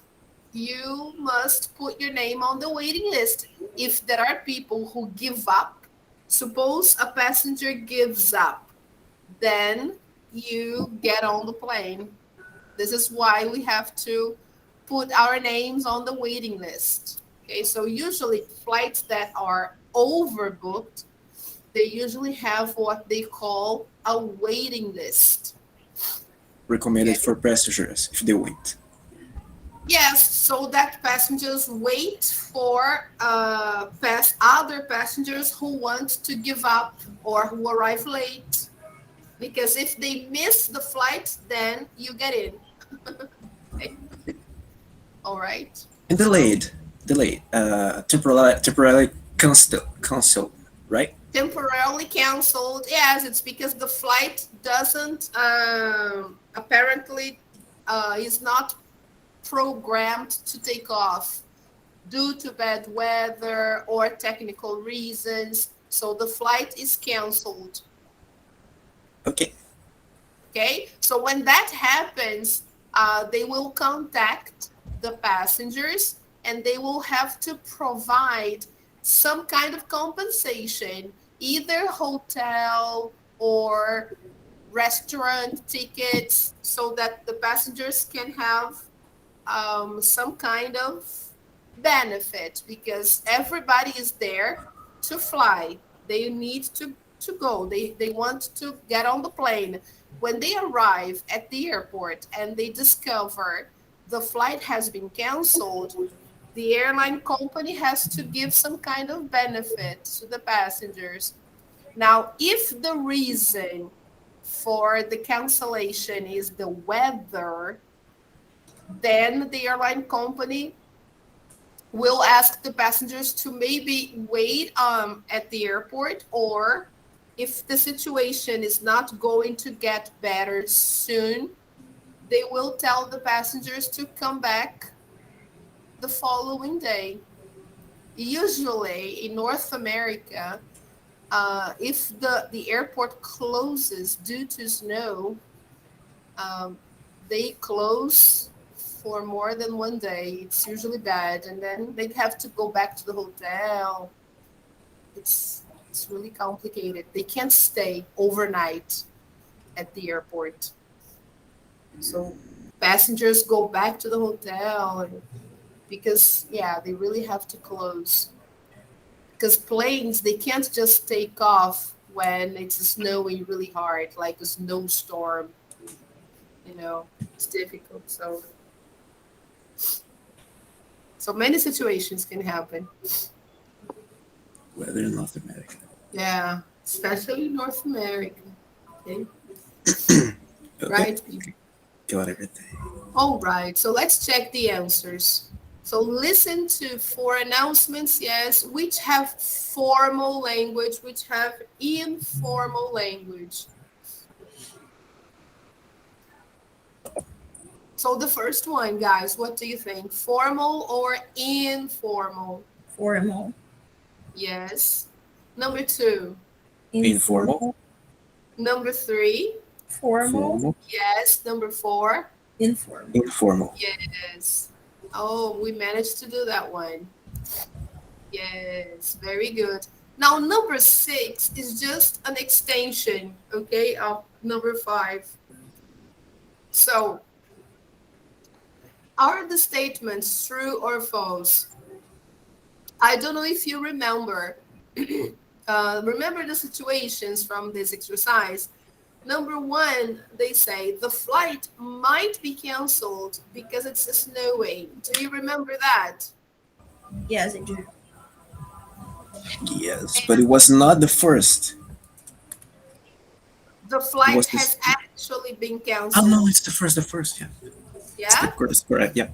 you must put your name on the waiting list. If there are people who give up, suppose a passenger gives up, then you get on the plane. This is why we have to put our names on the waiting list. Okay, so usually flights that are overbooked, they usually have what they call a waiting list. Recommended for passengers if they wait. Yes, so that passengers wait for other passengers who want to give up or who arrive late. Because if they miss the flight, then you get in. Okay. All right. And delayed, temporarily cancel, right? Temporarily canceled. Yes, it's because the flight doesn't apparently is not programmed to take off due to bad weather or technical reasons. So the flight is canceled. Okay. Okay, so when that happens, they will contact the passengers and they will have to provide some kind of compensation, either hotel or restaurant tickets, so that the passengers can have some kind of benefit, because everybody is there to fly. They need to go. They want to get on the plane. When they arrive at the airport and they discover the flight has been canceled, the airline company has to give some kind of benefit to the passengers. Now, if the reason for the cancellation is the weather, then the airline company will ask the passengers to maybe wait at the airport, or if the situation is not going to get better soon, they will tell the passengers to come back the following day. Usually in North America, if the airport closes due to snow, they close for more than one day. It's usually bad, and then they have to go back to the hotel. It's really complicated. They can't stay overnight at the airport. So passengers go back to the hotel because, yeah, they really have to close. Because planes, they can't just take off when it's snowing really hard, like a snowstorm. You know, it's difficult. So many situations can happen. Weather in North America. Yeah, especially North America. Okay. Okay. Right. Got everything. All right. So let's check the answers. So listen to 4 announcements, yes, which have formal language, which have informal language. So the first one, guys, what do you think? Formal or informal? Formal. Yes. Number 2. Informal. Number 3. Formal. Formal. Yes. Number 4. Informal. Informal. Yes. Oh, we managed to do that one. Yes, very good. Now, number 6 is just an extension, okay, of number 5. So, are the statements true or false? I don't know if you remember. Remember the situations from this exercise. Number 1, they say the flight might be canceled because it's snowing. Do you remember that? Yes, I do. Yes, but it was not the first. The It flight was has this. actually been Oh canceled. no, it's the first. The first. Yeah. Yeah? That's correct. Yeah.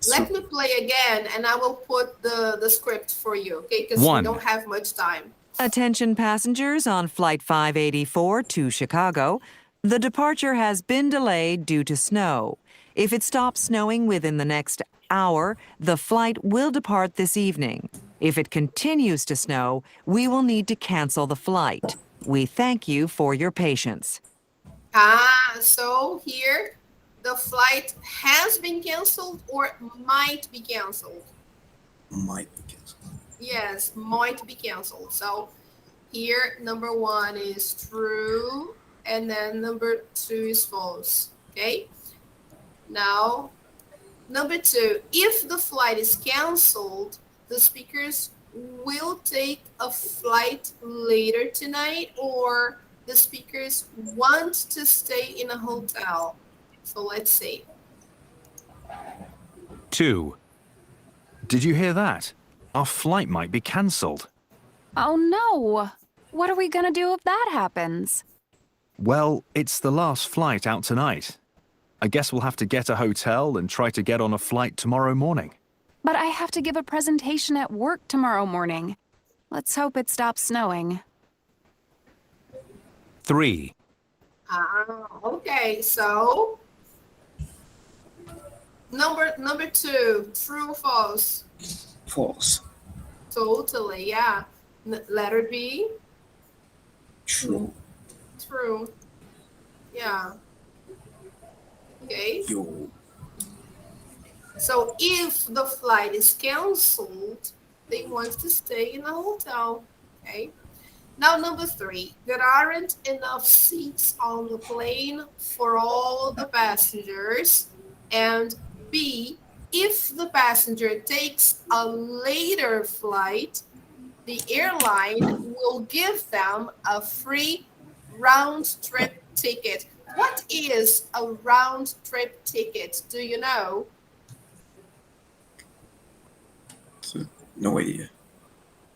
Let me play again and I will put the script for you, okay? Because we 1. don't have much time. Attention passengers on Flight 584 to Chicago. The departure has been delayed due to snow. If it stops snowing within the next hour, the flight will depart this evening. If it continues to snow, we will need to cancel the flight. We thank you for your patience. So here the flight has been canceled or might be canceled. Might be canceled. Yes, might be canceled. So here number 1 is true and then number 2 is false. Okay. Now number 2, if the flight is canceled, the speakers will take a flight later tonight or the speakers want to stay in a hotel. So let's see. 2. Did you hear that? Our flight might be cancelled. Oh no! What are we gonna do if that happens? Well, it's the last flight out tonight. I guess we'll have to get a hotel and try to get on a flight tomorrow morning. But I have to give a presentation at work tomorrow morning. Let's hope it stops snowing. 3. Okay, so number 2, true or false? False. Totally, yeah. Letter B, True. true. Yeah. Okay. Yo. So if the flight is canceled, they want to stay in a hotel. Okay. Now number 3, there aren't enough seats on the plane for all the passengers. And B, if the passenger takes a later flight, the airline will give them a free round trip ticket. What is a round trip ticket? Do you know? No idea.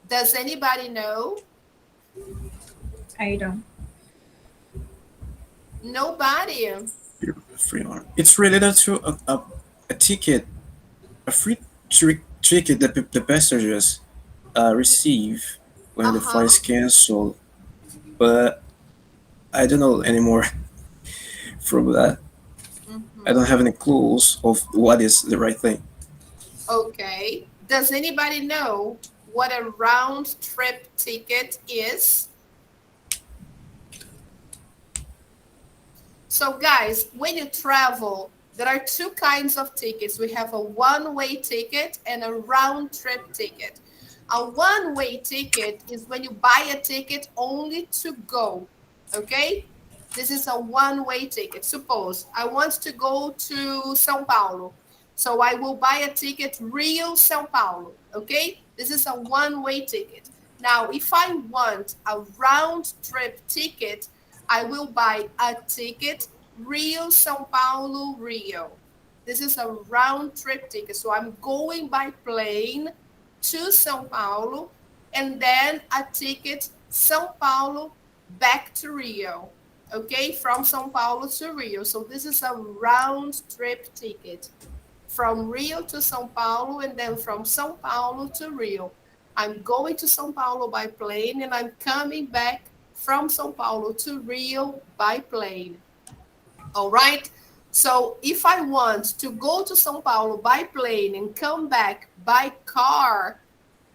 Does anybody know? I don't. Nobody. Free arm. It's related to a ticket, a free ticket that the passengers receive when the flight is canceled. But I don't know anymore from that. I don't have any clues of what is the right thing. Okay. Does anybody know what a round trip ticket is? So guys, when you travel, there are 2 kinds of tickets. We have a one-way ticket and a round trip ticket. A one-way ticket is when you buy a ticket only to go, okay? This is a one-way ticket. Suppose I want to go to São Paulo. So I will buy a ticket Rio-São Paulo, okay? This is a one-way ticket. Now, if I want a round-trip ticket, I will buy a ticket Rio-São Paulo-Rio. This is a round-trip ticket. So I'm going by plane to São Paulo and then a ticket São Paulo back to Rio, okay? From São Paulo to Rio. So this is a round-trip ticket. From Rio to São Paulo and then from São Paulo to Rio. I'm going to São Paulo by plane and I'm coming back from São Paulo to Rio by plane. All right? So if I want to go to São Paulo by plane and come back by car,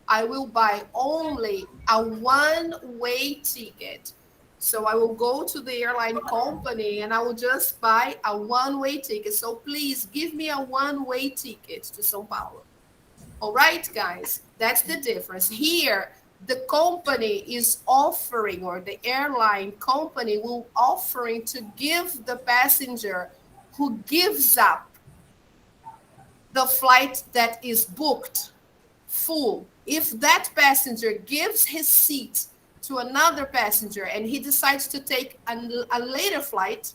I will buy only a one-way ticket. So I will go to the airline company and I will just buy a one-way ticket. So please give me a one-way ticket to São Paulo. All right, guys, that's the difference. Here, the company is offering, or the airline company will offering to give the passenger who gives up the flight that is booked full. If that passenger gives his seat to another passenger and he decides to take a later flight,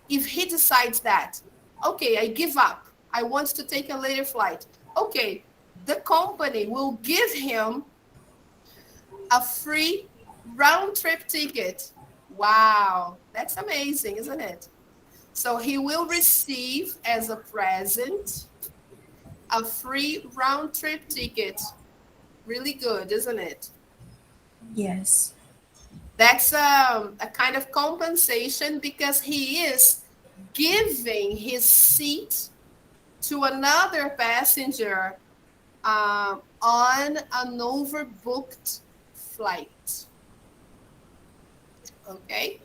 if he decides that, okay, I give up, I want to take a later flight, okay, the company will give him a free round trip ticket. Wow, that's amazing, isn't it? So he will receive as a present a free round trip ticket. Really good, isn't it? Yes. That's a kind of compensation because he is giving his seat to another passenger on an overbooked flight. Okay,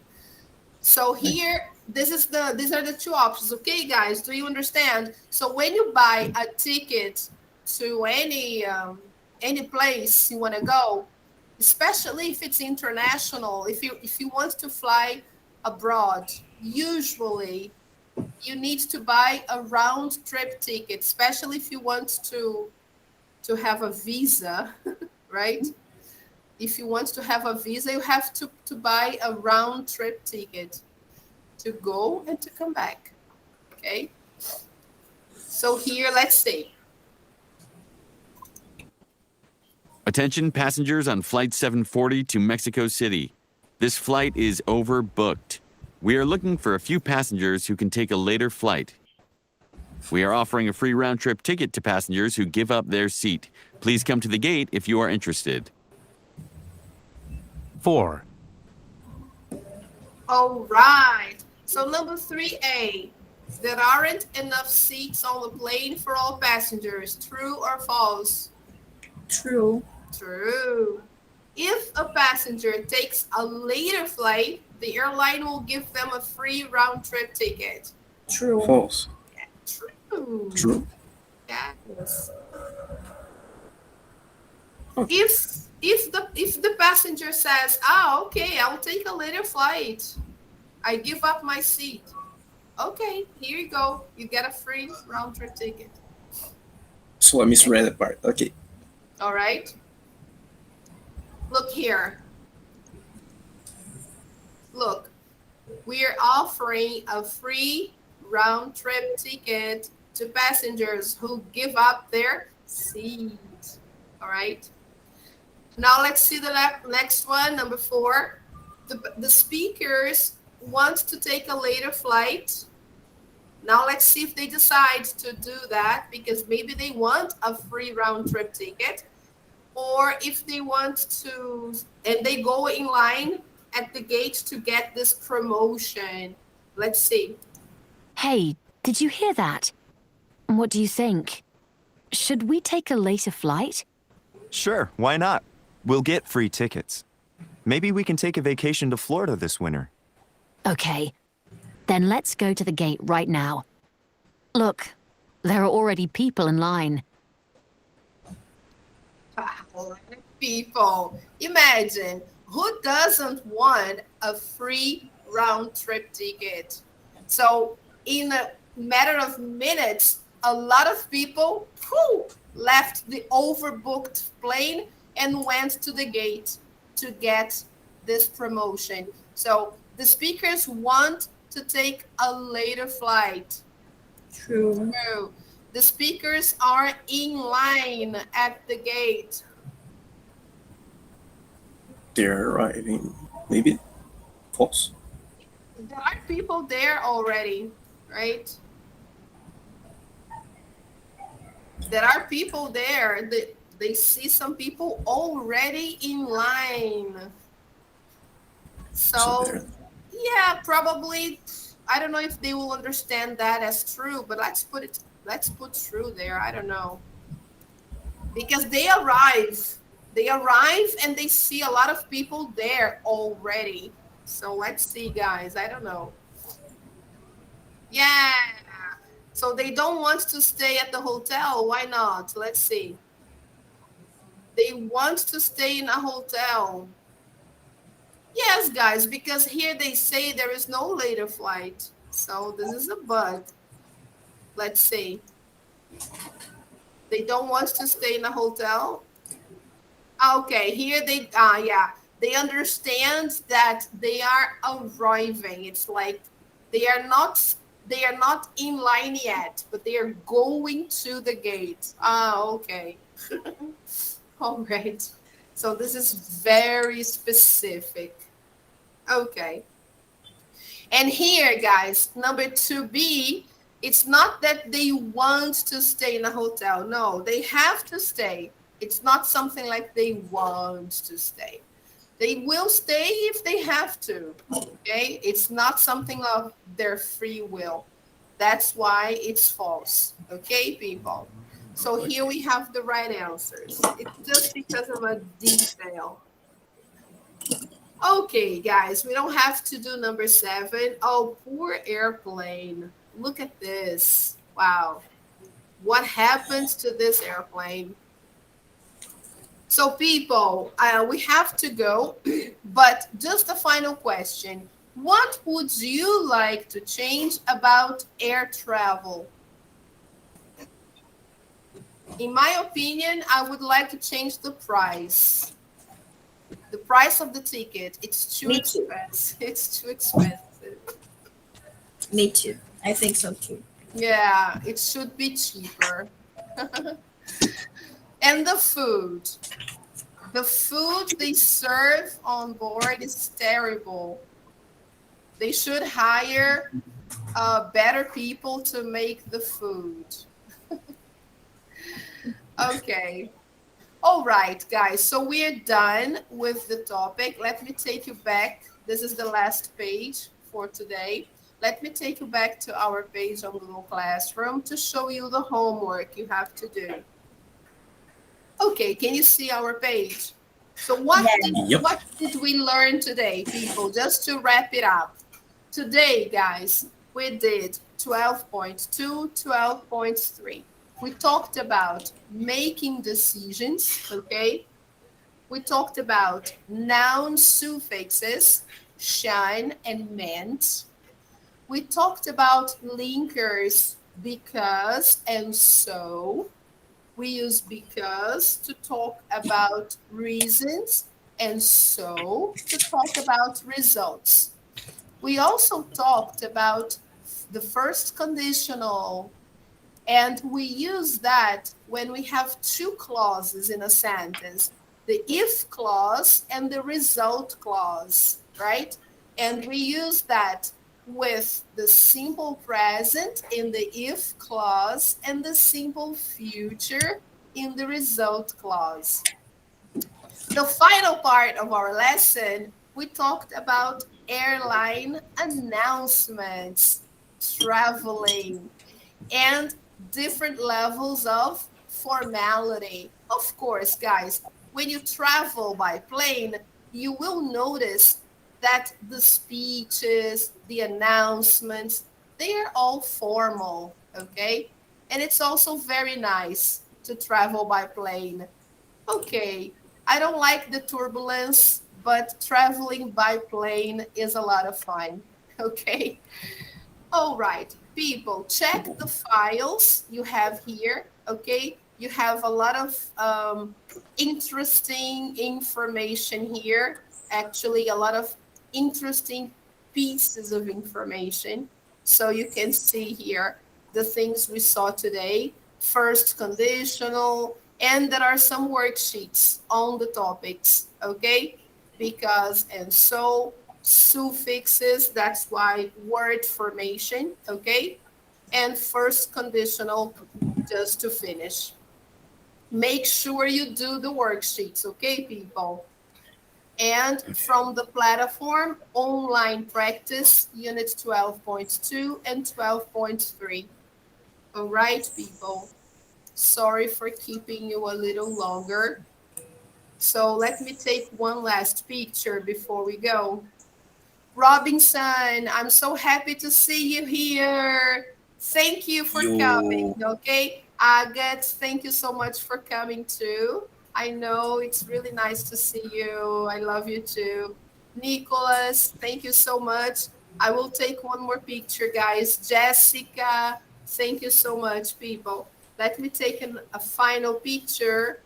so here these are the two options. Okay, guys, do you understand? So when you buy a ticket to any place you want to go, especially if it's international, if you want to fly abroad, usually you need to buy a round trip ticket, especially if you want to have a visa, right? If you want to have a visa, you have to buy a round trip ticket to go and to come back. Okay. So here, let's see. Attention passengers on Flight 740 to Mexico City. This flight is overbooked. We are looking for a few passengers who can take a later flight. We are offering a free round-trip ticket to passengers who give up their seat. Please come to the gate if you are interested. 4. All right. So number 3A, there aren't enough seats on the plane for all passengers. True or false? True. True. If a passenger takes a later flight, the airline will give them a free round-trip ticket. True. False. Yeah, true. True. Yes. If the passenger says, okay, I'll take a later flight, I give up my seat. Okay, here you go. You get a free round trip ticket. So I misread that part. Okay. All right. Look here. Look, we're offering a free round trip ticket to passengers who give up their seat. All right. Now let's see the next one, number 4. The speakers want to take a later flight. Now let's see if they decide to do that, because maybe they want a free round trip ticket, or if they want to, and they go in line at the gate to get this promotion. Let's see. Hey, did you hear that? What do you think? Should we take a later flight? Sure, why not? We'll get free tickets. Maybe we can take a vacation to Florida this winter. Okay, then let's go to the gate right now. Look, there are already people in line. People, imagine, who doesn't want a free round trip ticket? So in a matter of minutes, a lot of people left the overbooked plane and went to the gate to get this promotion. So the speakers want to take a later flight. True. True. The speakers are in line at the gate. They're arriving. Maybe false. There are people there already, right? There are people there. They see some people already in line. So, yeah, probably, I don't know if they will understand that as true, but let's put true there. I don't know. Because they arrive and they see a lot of people there already. So let's see, guys. I don't know. Yeah. So they don't want to stay at the hotel. Why not? Let's see. They want to stay in a hotel. Yes, guys, because here they say there is no later flight. So this is a but. Let's see. They don't want to stay in a hotel. Okay, here yeah, they understand that they are arriving. It's like they are not in line yet, but they are going to the gate. Okay. All right. So this is very specific. Okay. And here, guys, number 2B, it's not that they want to stay in a hotel. No, they have to stay. It's not something like they want to stay. They will stay if they have to. Okay? It's not something of their free will. That's why it's false. Okay, people? So here we have the right answers. It's just because of a detail. Okay, guys, we don't have to do number 7. Oh, poor airplane. Look at this. Wow. What happens to this airplane? So people, we have to go, but just a final question. What would you like to change about air travel? In my opinion, I would like to change the price. The price of the ticket. It's too expensive. It's too expensive. Me too. I think so too. Yeah, it should be cheaper. And the food. The food they serve on board is terrible. They should hire better people to make the food. Okay. All right, guys. So we're done with the topic. Let me take you back. This is the last page for today. Let me take you back to our page on Google Classroom to show you the homework you have to do. Okay, can you see our page? So what did we learn today, people? Just to wrap it up. Today, guys, we did 12.2, 12.3. We talked about making decisions, okay? We talked about noun suffixes, tion and ment. We talked about linkers, because and so. We use because to talk about reasons and so to talk about results. We also talked about the first conditional, and we use that when we have two clauses in a sentence, the if clause and the result clause, right? And we use that with the simple present in the if clause and the simple future in the result clause. The final part of our lesson, we talked about airline announcements, traveling, and different levels of formality. Of course, guys, when you travel by plane, you will notice that the speeches, the announcements, they are all formal, okay? And it's also very nice to travel by plane. Okay, I don't like the turbulence, but traveling by plane is a lot of fun, okay? All right, people, check the files you have here, okay? You have a lot of interesting information here, actually a lot of interesting pieces of information. So you can see here the things we saw today, first conditional, and there are some worksheets on the topics, okay? Because and so, suffixes, that's why word formation, okay? And first conditional, just to finish. Make sure you do the worksheets, okay, people? And from the platform, online practice, units 12.2 and 12.3. All right, people. Sorry for keeping you a little longer. So let me take one last picture before we go. Robinson, I'm so happy to see you here. Thank you for coming, okay? Agat, thank you so much for coming too. I know it's really nice to see you. I love you too. Nicholas, thank you so much. I will take one more picture, guys. Jessica, thank you so much, people. Let me take a final picture.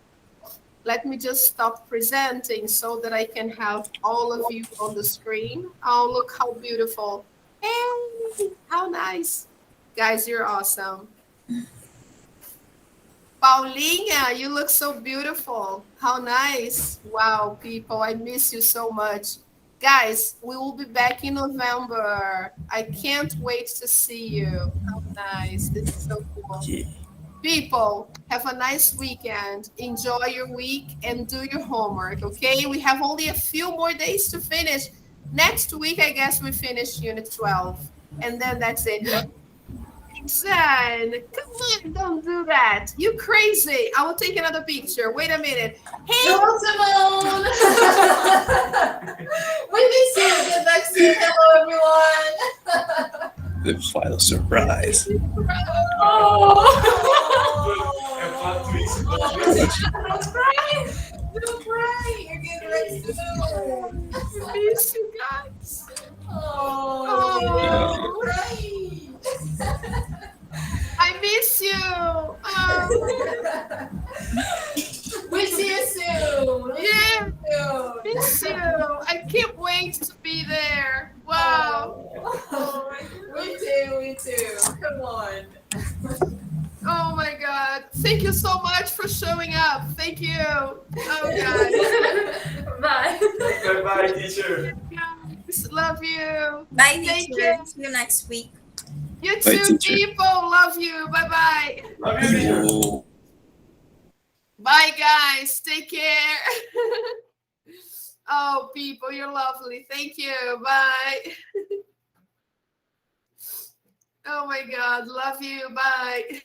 Let me just stop presenting so that I can have all of you on the screen. Oh, look how beautiful. Hey, how nice. Guys, you're awesome. Paulinha, you look so beautiful. How nice. Wow, people, I miss you so much. Guys, we will be back in November. I can't wait to see you. How nice. This is so cool. Yeah. People, have a nice weekend. Enjoy your week and do your homework, okay? We have only a few more days to finish. Next week, I guess we finish Unit 12. And then that's it. Son, come on, don't do that. You crazy. I will take another picture. Wait a minute. Hey, Simone! We miss you. Get back soon. Hello, everyone. The final surprise. Don't cry. Don't cry. You're getting ready to move. I miss you guys. Oh, I miss you. We'll see you soon. Yeah, miss you. I can't wait to be there. Wow. Me too. Come on. Oh my God. Thank you so much for showing up. Thank you. Oh God. Bye. Bye, teacher. Guys, love you. Bye, Thank teacher. you. See you next week. You Bye, too, teacher. people. Love you. Bye-bye. Love you, teacher. Yo. Bye, guys. Take care. Oh, people, you're lovely. Thank you. Bye. Oh my God. Love you. Bye.